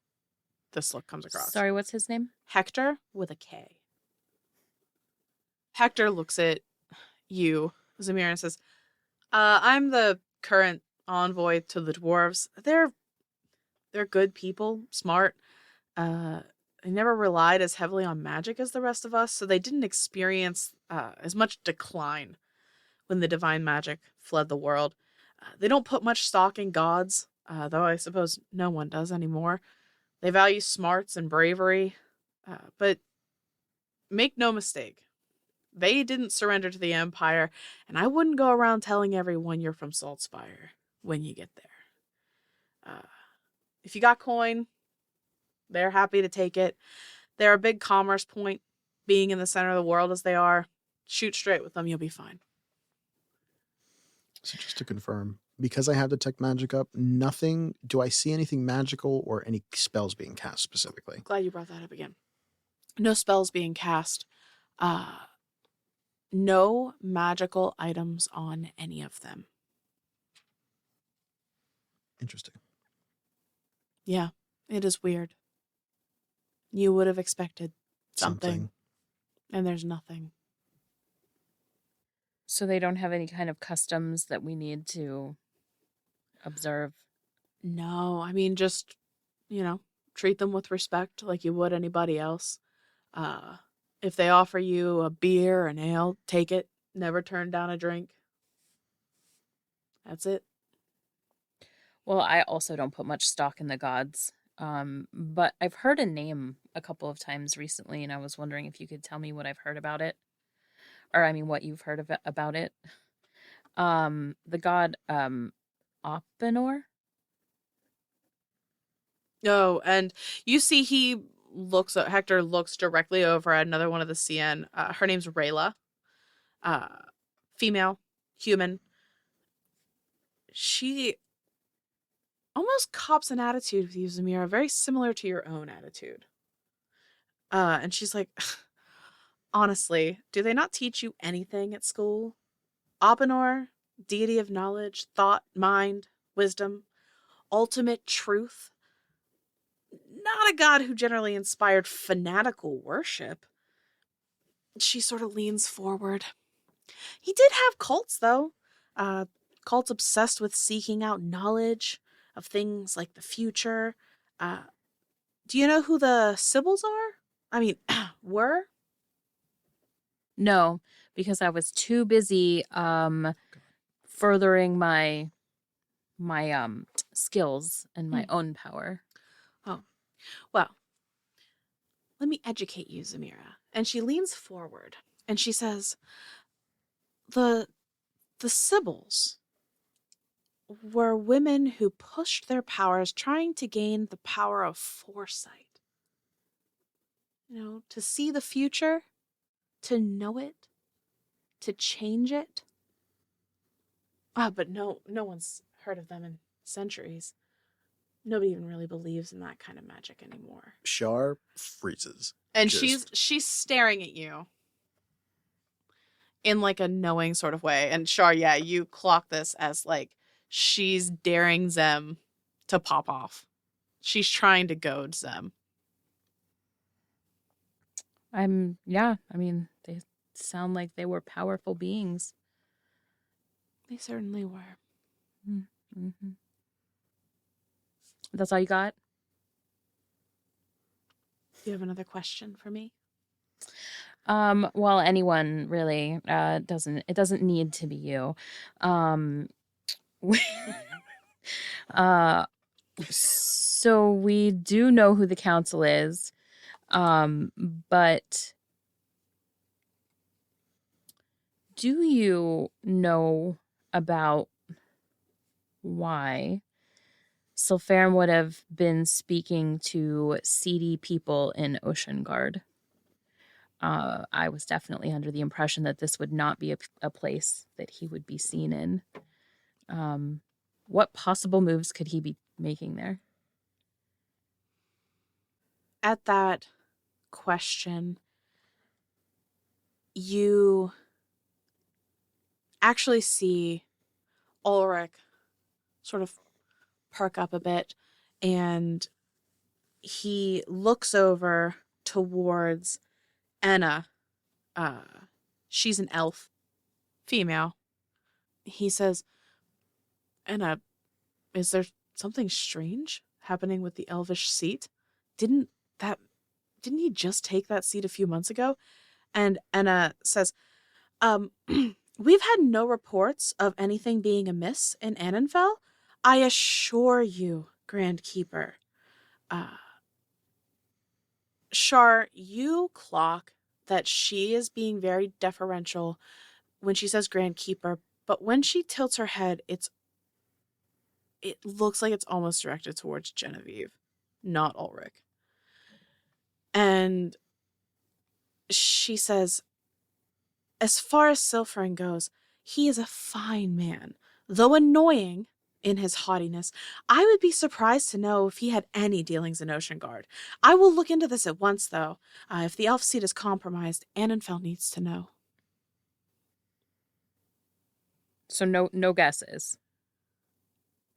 this look comes across. Sorry, what's his name? Hector with a K. Hector looks at you, Zemira, and says, I'm the current envoy to the dwarves. They're good people, smart. They never relied as heavily on magic as the rest of us, so they didn't experience as much decline when the divine magic fled the world. They don't put much stock in gods, though I suppose no one does anymore. They value smarts and bravery, but make no mistake, they didn't surrender to the Empire, and I wouldn't go around telling everyone you're from Saltspire when you get there. If you got coin, they're happy to take it. They're a big commerce point, being in the center of the world as they are. Shoot straight with them, you'll be fine. So just to confirm, because I have detect magic up, do I see anything magical or any spells being cast specifically? Glad you brought that up again. No spells being cast. No magical items on any of them. Interesting. Yeah, it is weird. You would have expected something. And there's nothing. So they don't have any kind of customs that we need to observe? No, I mean, just, treat them with respect like you would anybody else. If they offer you a beer, an ale, take it. Never turn down a drink. That's it. Well, I also don't put much stock in the gods. But I've heard a name a couple of times recently, and I was wondering if you could tell me what I've heard about it. Or, I mean, what you've heard of about it. The god, Oppenor? Oh, and you see Hector looks directly over at another one of the CN. Her name's Rayla. Female, human. She almost cops an attitude with you, Zemira, very similar to your own attitude. And she's like, honestly, do they not teach you anything at school? Oppenor, deity of knowledge, thought, mind, wisdom, ultimate truth. Not a god who generally inspired fanatical worship. She sort of leans forward. He did have cults, though. Cults obsessed with seeking out knowledge of things like the future. Do you know who the Sibyls are? I mean, were? No, because I was too busy furthering my skills and my own power. Oh, well, let me educate you, Zemira. And she leans forward and she says, the Sibyls were women who pushed their powers trying to gain the power of foresight. To see the future, to know it, to change it. But no one's heard of them in centuries. Nobody even really believes in that kind of magic anymore. Char freezes. And she's staring at you in like a knowing sort of way. And Char, yeah, you clock this as like she's daring Zem to pop off. She's trying to goad Zem. I mean, they sound like they were powerful beings. They certainly were. Mm-hmm. That's all you got? Do you have another question for me? Well, anyone really. It doesn't need to be you. So we do know who the council is. But Do you know about why Sylpharum would have been speaking to seedy people in Ocean Guard? I was definitely under the impression that this would not be a place that he would be seen in. What possible moves could he be making there? At that question, you actually see Ulrich sort of perk up a bit, and he looks over towards Anna. She's an elf, female. He says, Anna, is there something strange happening with the elvish seat? Didn't that didn't he just take that seat a few months ago? And Anna says, we've had no reports of anything being amiss in Annenfell. I assure you, Grand Keeper. Char, you clock that she is being very deferential when she says Grand Keeper, but when she tilts her head, it looks like it's almost directed towards Genevieve, not Ulrich. And she says, as far as Sylpharum goes, he is a fine man, though annoying in his haughtiness. I would be surprised to know if he had any dealings in Ocean Guard. I will look into this at once, though. If the elf seat is compromised, Annenfell needs to know. So no guesses.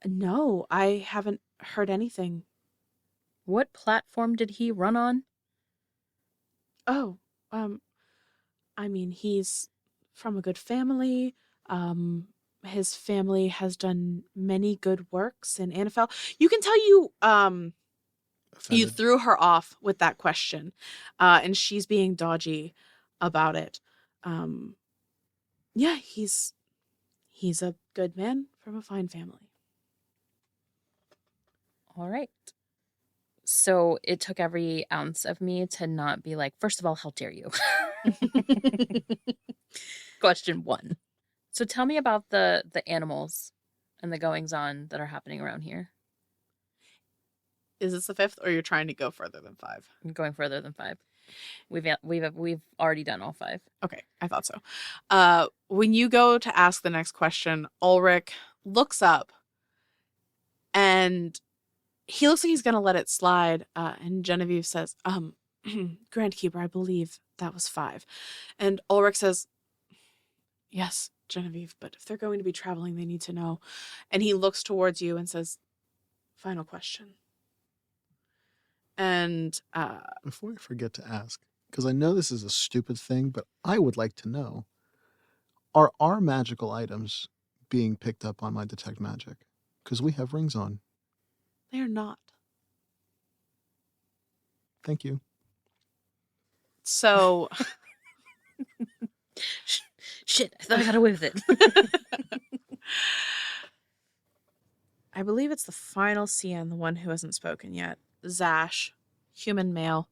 No, I haven't heard anything. What platform did he run on? Oh, I mean, he's from a good family. His family has done many good works in Annenfell. You can tell you Offended. threw her off with that question, and she's being dodgy about it. Yeah, he's a good man from a fine family. All right. So it took every ounce of me to not be like, first of all, how dare you? Question 1. So tell me about the animals and the goings-on that are happening around here. Is this the 5th, or you're trying to go further than 5? I'm going further than 5. We've already done all 5. Okay, I thought so. When you go to ask the next question, Ulrich looks up, and he looks like he's going to let it slide. And Genevieve says, Grand Keeper, I believe that was 5. And Ulrich says, yes, Genevieve, but if they're going to be traveling, they need to know. And he looks towards you and says, final question. And Before I forget to ask, because I know this is a stupid thing, but I would like to know, are our magical items being picked up on my detect magic? Because we have rings on. they're not. Thank you. So Shit, I thought I got away with it. I believe it's the final CN, the one who hasn't spoken yet. Zash, human male,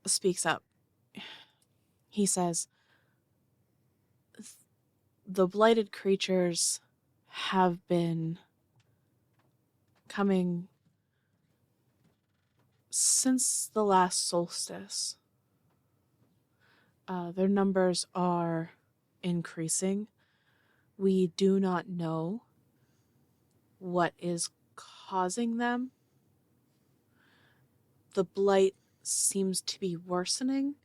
speaks up. He says, the blighted creatures have been coming since the last solstice. Their numbers are increasing. We do not know what is causing them. The blight seems to be worsening.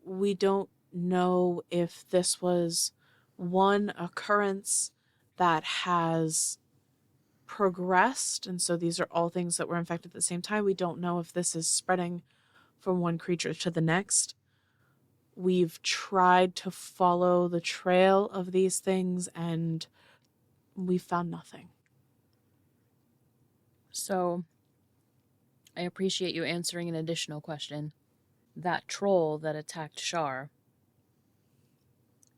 We don't know if this was one occurrence that has progressed, and so these are all things that were infected at the same time. We don't know if this is spreading from one creature to the next. We've tried to follow the trail of these things, and we found nothing. So I appreciate you answering an additional question. That troll that attacked Char,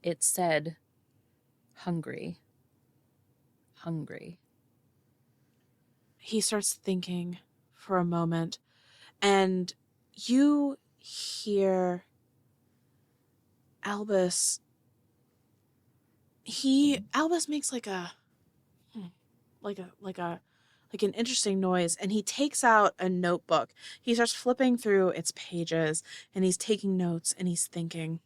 it said hungry. Hungry. He starts thinking for a moment, and you hear Albus makes like an interesting noise, and he takes out a notebook. He starts flipping through its pages, and he's taking notes, and he's thinking.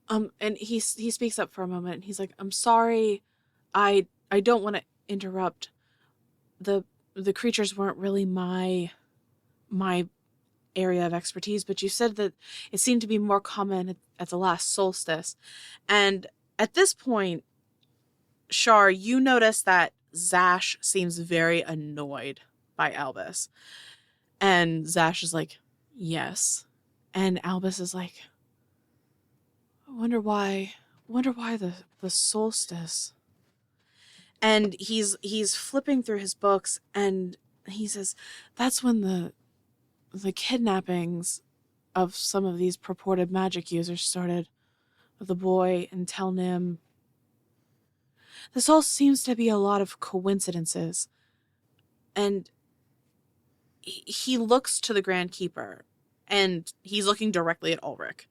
And he speaks up for a moment, and he's like, "I'm sorry, I don't want to interrupt. The creatures weren't really my area of expertise, but you said that it seemed to be more common at the last solstice." And at this point, Char, you notice that Zash seems very annoyed by Albus. And Zash is like, "Yes." And Albus is like, I wonder why the solstice. And he's flipping through his books, and he says, "That's when the kidnappings of some of these purported magic users started, with the boy and Telnim. This all seems to be a lot of coincidences." And he looks to the Grand Keeper, and he's looking directly at Ulrich.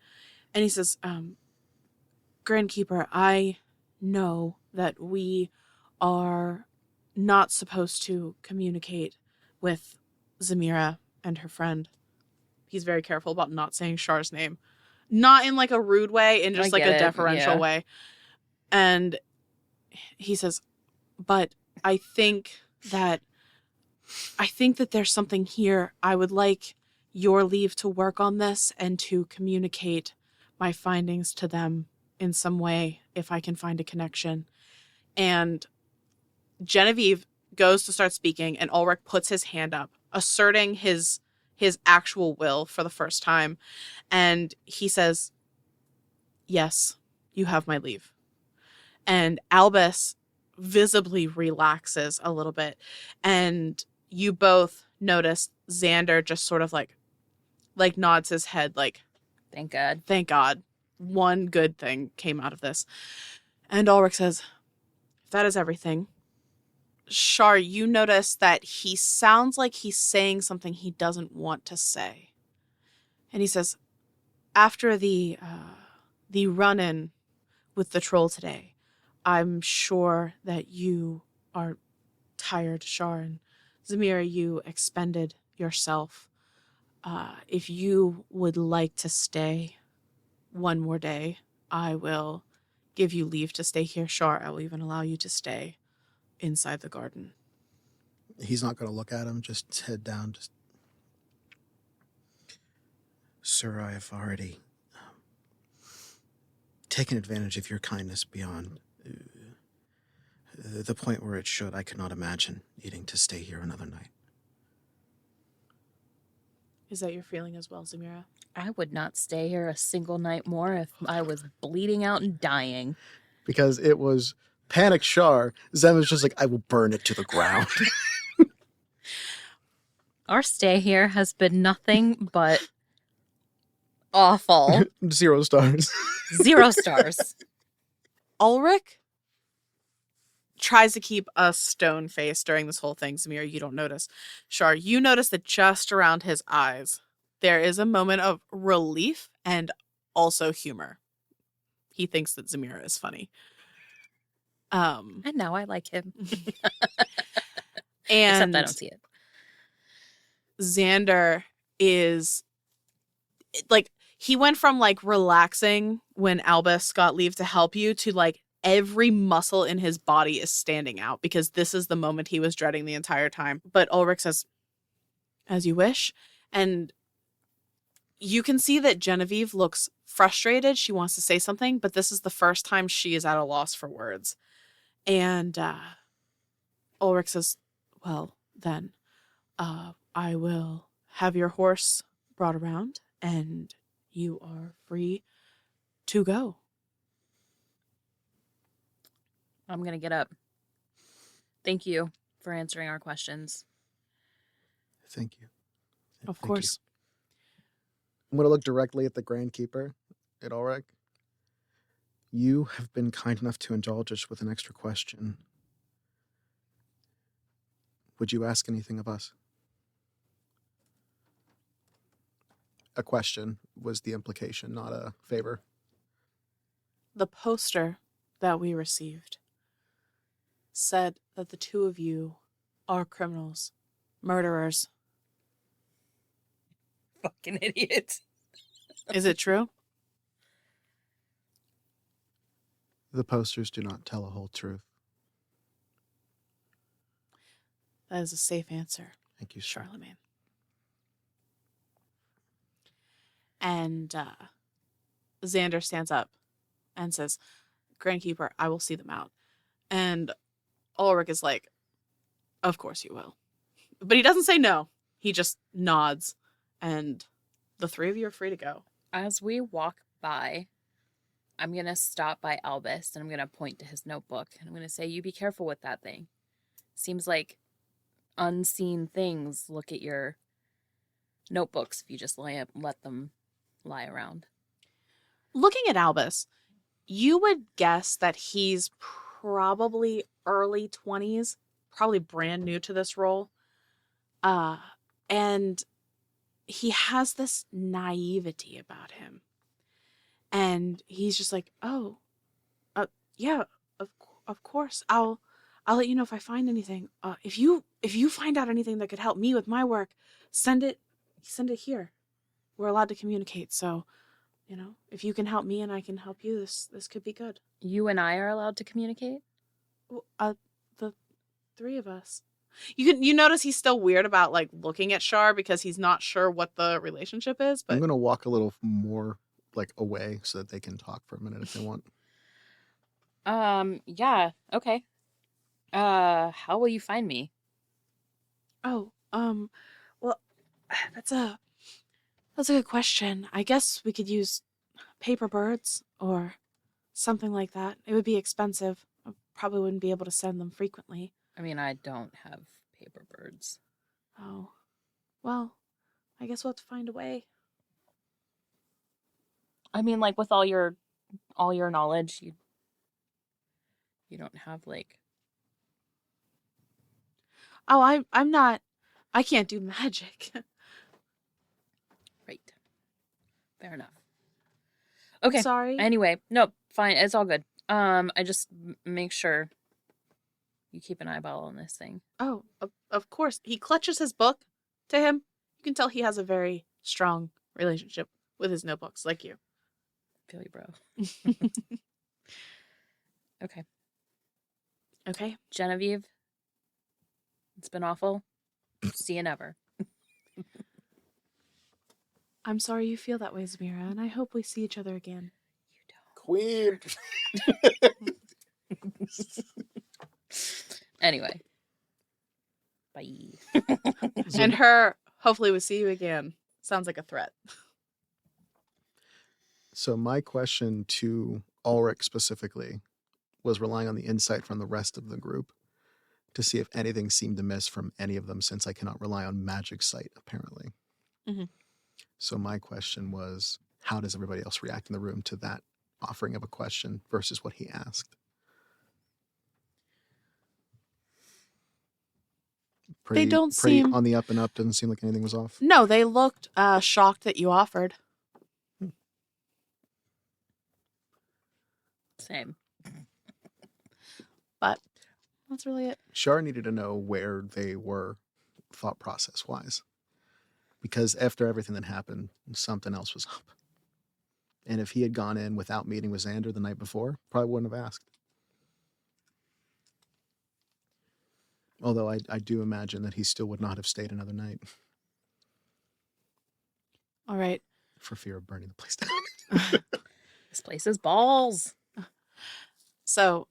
And he says, "Grand Keeper, I know that we are not supposed to communicate with Zemira and her friend." He's very careful about not saying Char's name. Not in like a rude way, in just like a deferential way. And he says, "But I think that there's something here. I would like your leave to work on this and to communicate my findings to them in some way, if I can find a connection." And Genevieve goes to start speaking, and Ulrich puts his hand up, asserting his actual will for the first time. And he says, "Yes, you have my leave." And Albus visibly relaxes a little bit. And you both notice Xander just sort of like nods his head like, Thank God. Thank God. One good thing came out of this. And Ulrich says, "If that is everything." Char, you notice that he sounds like he's saying something he doesn't want to say. And he says, "After the run-in with the troll today, I'm sure that you are tired, Char, and Zemira, you expended yourself. If you would like to stay one more day, I will give you leave to stay here. Char, I will even allow you to stay inside the garden." He's not going to look at him, just head down. Just, "Sir, I have already taken advantage of your kindness beyond the point where it should. I could not imagine needing to stay here another night." Is that your feeling as well, Zemira? I would not stay here a single night more if I was bleeding out and dying. Because it was panic Char. Zem was just like, "I will burn it to the ground." Our stay here has been nothing but awful. 0 stars. 0 stars. Ulrich tries to keep a stone face during this whole thing. Zemira, you don't notice. Char, you notice that just around his eyes, there is a moment of relief and also humor. He thinks that Zemira is funny. And now I like him. And except I don't see it. Xander is like, he went from like relaxing when Albus got leave to help you to like every muscle in his body is standing out, because this is the moment he was dreading the entire time. But Ulrich says, "As you wish." And you can see that Genevieve looks frustrated. She wants to say something, but this is the first time she is at a loss for words. And Ulrich says, "Well, then, I will have your horse brought around, and you are free to go." I'm going to get up. Thank you for answering our questions. Thank you. Of Thank course. you. I'm going to look directly at the Grand Keeper, at Ulrich. You have been kind enough to indulge us with an extra question. Would you ask anything of us? a question was the implication, not a favor. The poster that we received said that the two of you are criminals, murderers. Fucking idiot. Is it true? The posters do not tell a whole truth. That is a safe answer, Thank you, sir. Charlemagne. And Xander stands up and says, Grand Keeper, I will see them out. And Ulrich is like, of course you will. But he doesn't say no. He just nods. And the three of you are free to go. As we walk by, I'm going to stop by Albus and I'm going to point to his notebook. And I'm going to say, you be careful with that thing. Seems like unseen things look at your notebooks if you just let them lie around. Looking at Albus, you would guess that he's probably early 20s, probably brand new to this role. And he has this naivety about him. And he's just like, oh, yeah, of course. I'll let you know if I find anything. If you find out anything that could help me with my work, send it here. We're allowed to communicate, so if you can help me and I can help you, this could be good. You and I are allowed to communicate? The three of us. You notice he's still weird about like looking at Char because he's not sure what the relationship is. But I'm gonna walk a little more like away so that they can talk for a minute if they want. Yeah, okay. How will you find me? Oh, well, that's a good question. I guess we could use paper birds or something like that. It would be expensive. I probably wouldn't be able to send them frequently. I mean, I don't have paper birds. Oh, well, I guess we'll have to find a way. I mean, like with all your knowledge, you don't have like. Oh, I'm not. I can't do magic. Right. Fair enough. Okay. Sorry. Anyway, no, fine. It's all good. I just make sure you keep an eyeball on this thing. Oh, of course. He clutches his book to him. You can tell he has a very strong relationship with his notebooks, like you. Feel you, bro. Okay. Okay. Genevieve, it's been awful. See you never. I'm sorry you feel that way, Zemira, and I hope we see each other again. Queen. Anyway. Bye. And her, hopefully we see you again. Sounds like a threat. So my question to Ulrich specifically was relying on the insight from the rest of the group to see if anything seemed amiss from any of them, since I cannot rely on magic sight, apparently. Mm-hmm. So my question was, how does everybody else react in the room to that offering of a question versus what he asked? They don't seem on the up and up. Doesn't seem like anything was off. No, they looked shocked that you offered. Same. But that's really it. Char needed to know where they were thought process wise, because after everything that happened, something else was up. And if he had gone in without meeting with Xander the night before, probably wouldn't have asked. Although I do imagine that he still would not have stayed another night. All right. For fear of burning the place down. This place is balls. So,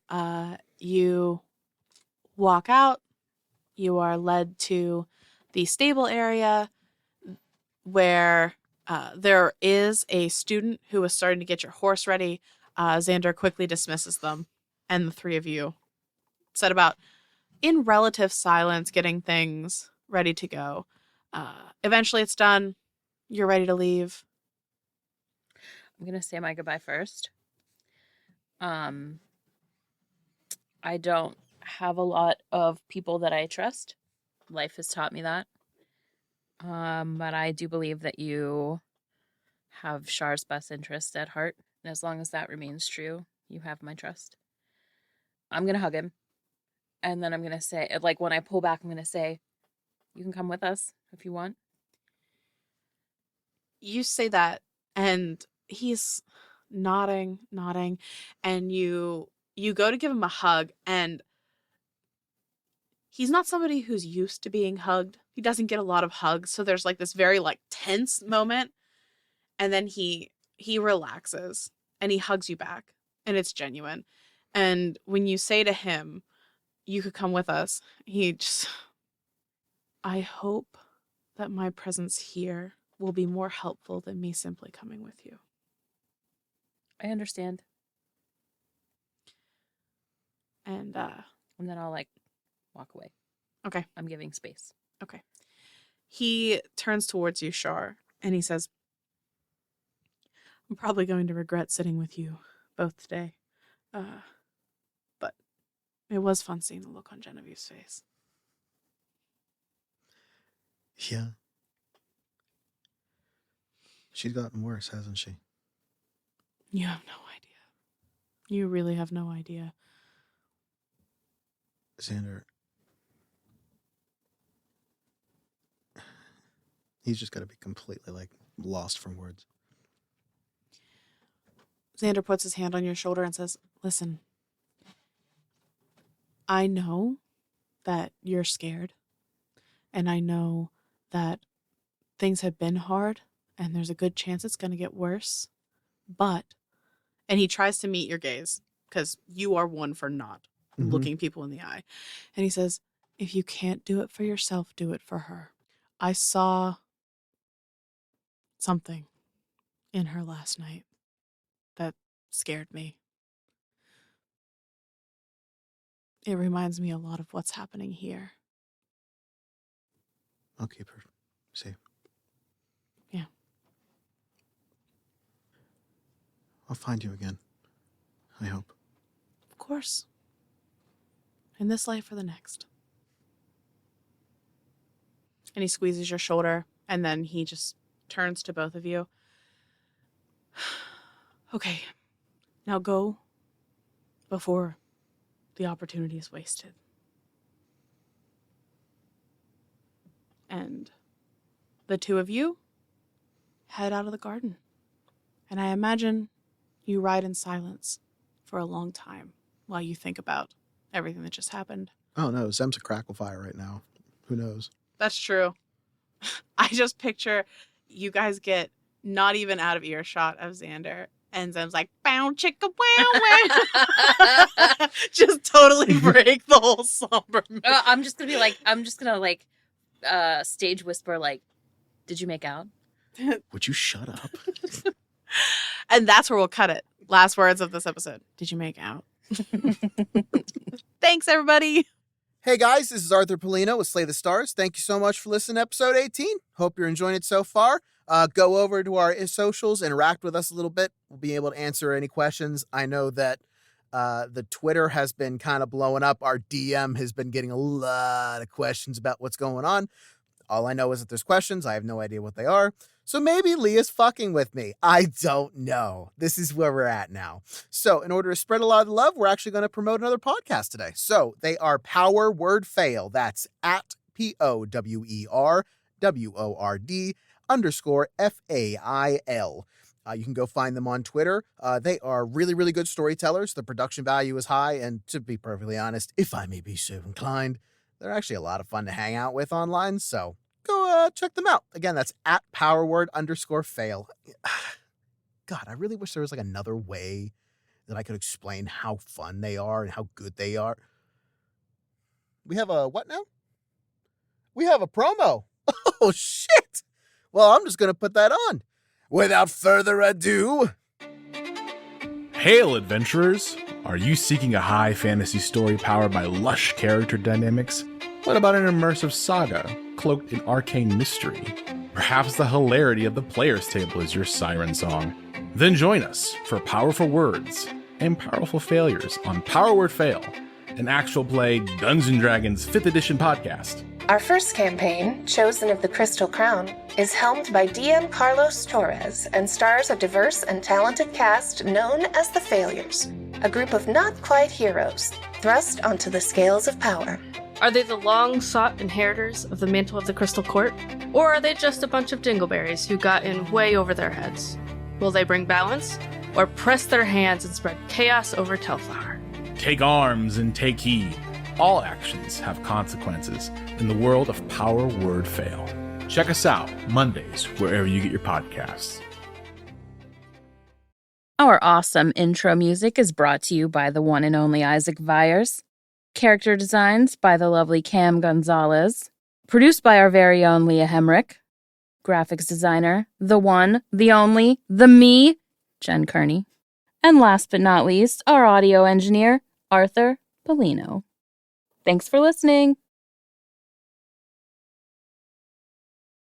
you walk out. You are led to the stable area where there is a student who is starting to get your horse ready. Xander quickly dismisses them, and the three of you set about, in relative silence, getting things ready to go. Eventually it's done. You're ready to leave. I'm going to say my goodbye first. I don't have a lot of people that I trust. Life has taught me that. But I do believe that you have Char's best interest at heart. And as long as that remains true, you have my trust. I'm going to hug him. And then I'm going to say, like, when I pull back, I'm going to say, you can come with us if you want. You say that, and he's nodding, and you go to give him a hug, and he's not somebody who's used to being hugged. He doesn't get a lot of hugs, so there's like this very like tense moment, and then he relaxes and he hugs you back, and it's genuine. And when you say to him, you could come with us, he just, I hope that my presence here will be more helpful than me simply coming with you. I understand. And then I'll like walk away. Okay. I'm giving space. Okay. He turns towards you, Char, and he says, I'm probably going to regret sitting with you both today. But it was fun seeing the look on Genevieve's face. Yeah. She's gotten worse, hasn't she? You have no idea. You really have no idea. Xander. He's just got to be completely, like, lost from words. Xander puts his hand on your shoulder and says, listen, I know that you're scared, and I know that things have been hard, and there's a good chance it's going to get worse, but, and he tries to meet your gaze, because you are one for not looking people in the eye, and he says, if you can't do it for yourself, do it for her. I saw something in her last night that scared me. It reminds me a lot of what's happening here. I'll keep her safe. Yeah. I'll find you again. I hope. Of course. In this life or the next. And he squeezes your shoulder, and then he just turns to both of you. Okay, now go before the opportunity is wasted. And the two of you head out of the garden. And I imagine you ride in silence for a long time while you think about everything that just happened. Oh no, Zem's a crackle fire right now. Who knows? That's true. I just picture you guys get not even out of earshot of Xander, and Zem's like, bow chicka wow wow. Just totally break the whole somber mood. I'm just gonna stage whisper, like, did you make out? Would you shut up? And that's where we'll cut it. Last words of this episode. Did you make out? Thanks, everybody. Hey guys, this is Arthur Polino with Slay the Stars. Thank you so much for listening to episode 18. Hope you're enjoying it so far. Go over to our socials, interact with us a little bit. We'll be able to answer any questions. I know that the Twitter has been kind of blowing up. Our DM has been getting a lot of questions about what's going on. All I know is that there's questions. I have no idea what they are. So maybe Leah's fucking with me. I don't know. This is where we're at now. So in order to spread a lot of love, we're actually going to promote another podcast today. So they are Power Word Fail. That's at POWERWORD_FAIL. You can go find them on Twitter. They are really, really good storytellers. The production value is high. And to be perfectly honest, if I may be so inclined, they're actually a lot of fun to hang out with online. So go check them out. Again, that's at PowerWord_fail. God, I really wish there was like another way that I could explain how fun they are and how good they are. We have a what now? We have a promo. Oh, shit. Well, I'm just going to put that on. Without further ado. Hail, adventurers! Are you seeking a high fantasy story powered by lush character dynamics? What about an immersive saga cloaked in arcane mystery? Perhaps the hilarity of the player's table is your siren song. Then join us for powerful words and powerful failures on Power Word Fail, an actual play Dungeons & Dragons 5th edition podcast. Our first campaign, Chosen of the Crystal Crown, is helmed by DM Carlos Torres and stars a diverse and talented cast known as the Failures, a group of not-quite heroes thrust onto the scales of power. Are they the long-sought inheritors of the mantle of the Crystal Court? Or are they just a bunch of dingleberries who got in way over their heads? Will they bring balance? Or press their hands and spread chaos over Telflower? Take arms and take heed. All actions have consequences in the world of Power Word Fail. Check us out Mondays wherever you get your podcasts. Our awesome intro music is brought to you by the one and only Isaac Vyers. Character designs by the lovely Cam Gonzalez. Produced by our very own Leah Hemrick. Graphics designer, the one, the only, the me, Jen Kearney. And last but not least, our audio engineer, Arthur Polino. Thanks for listening.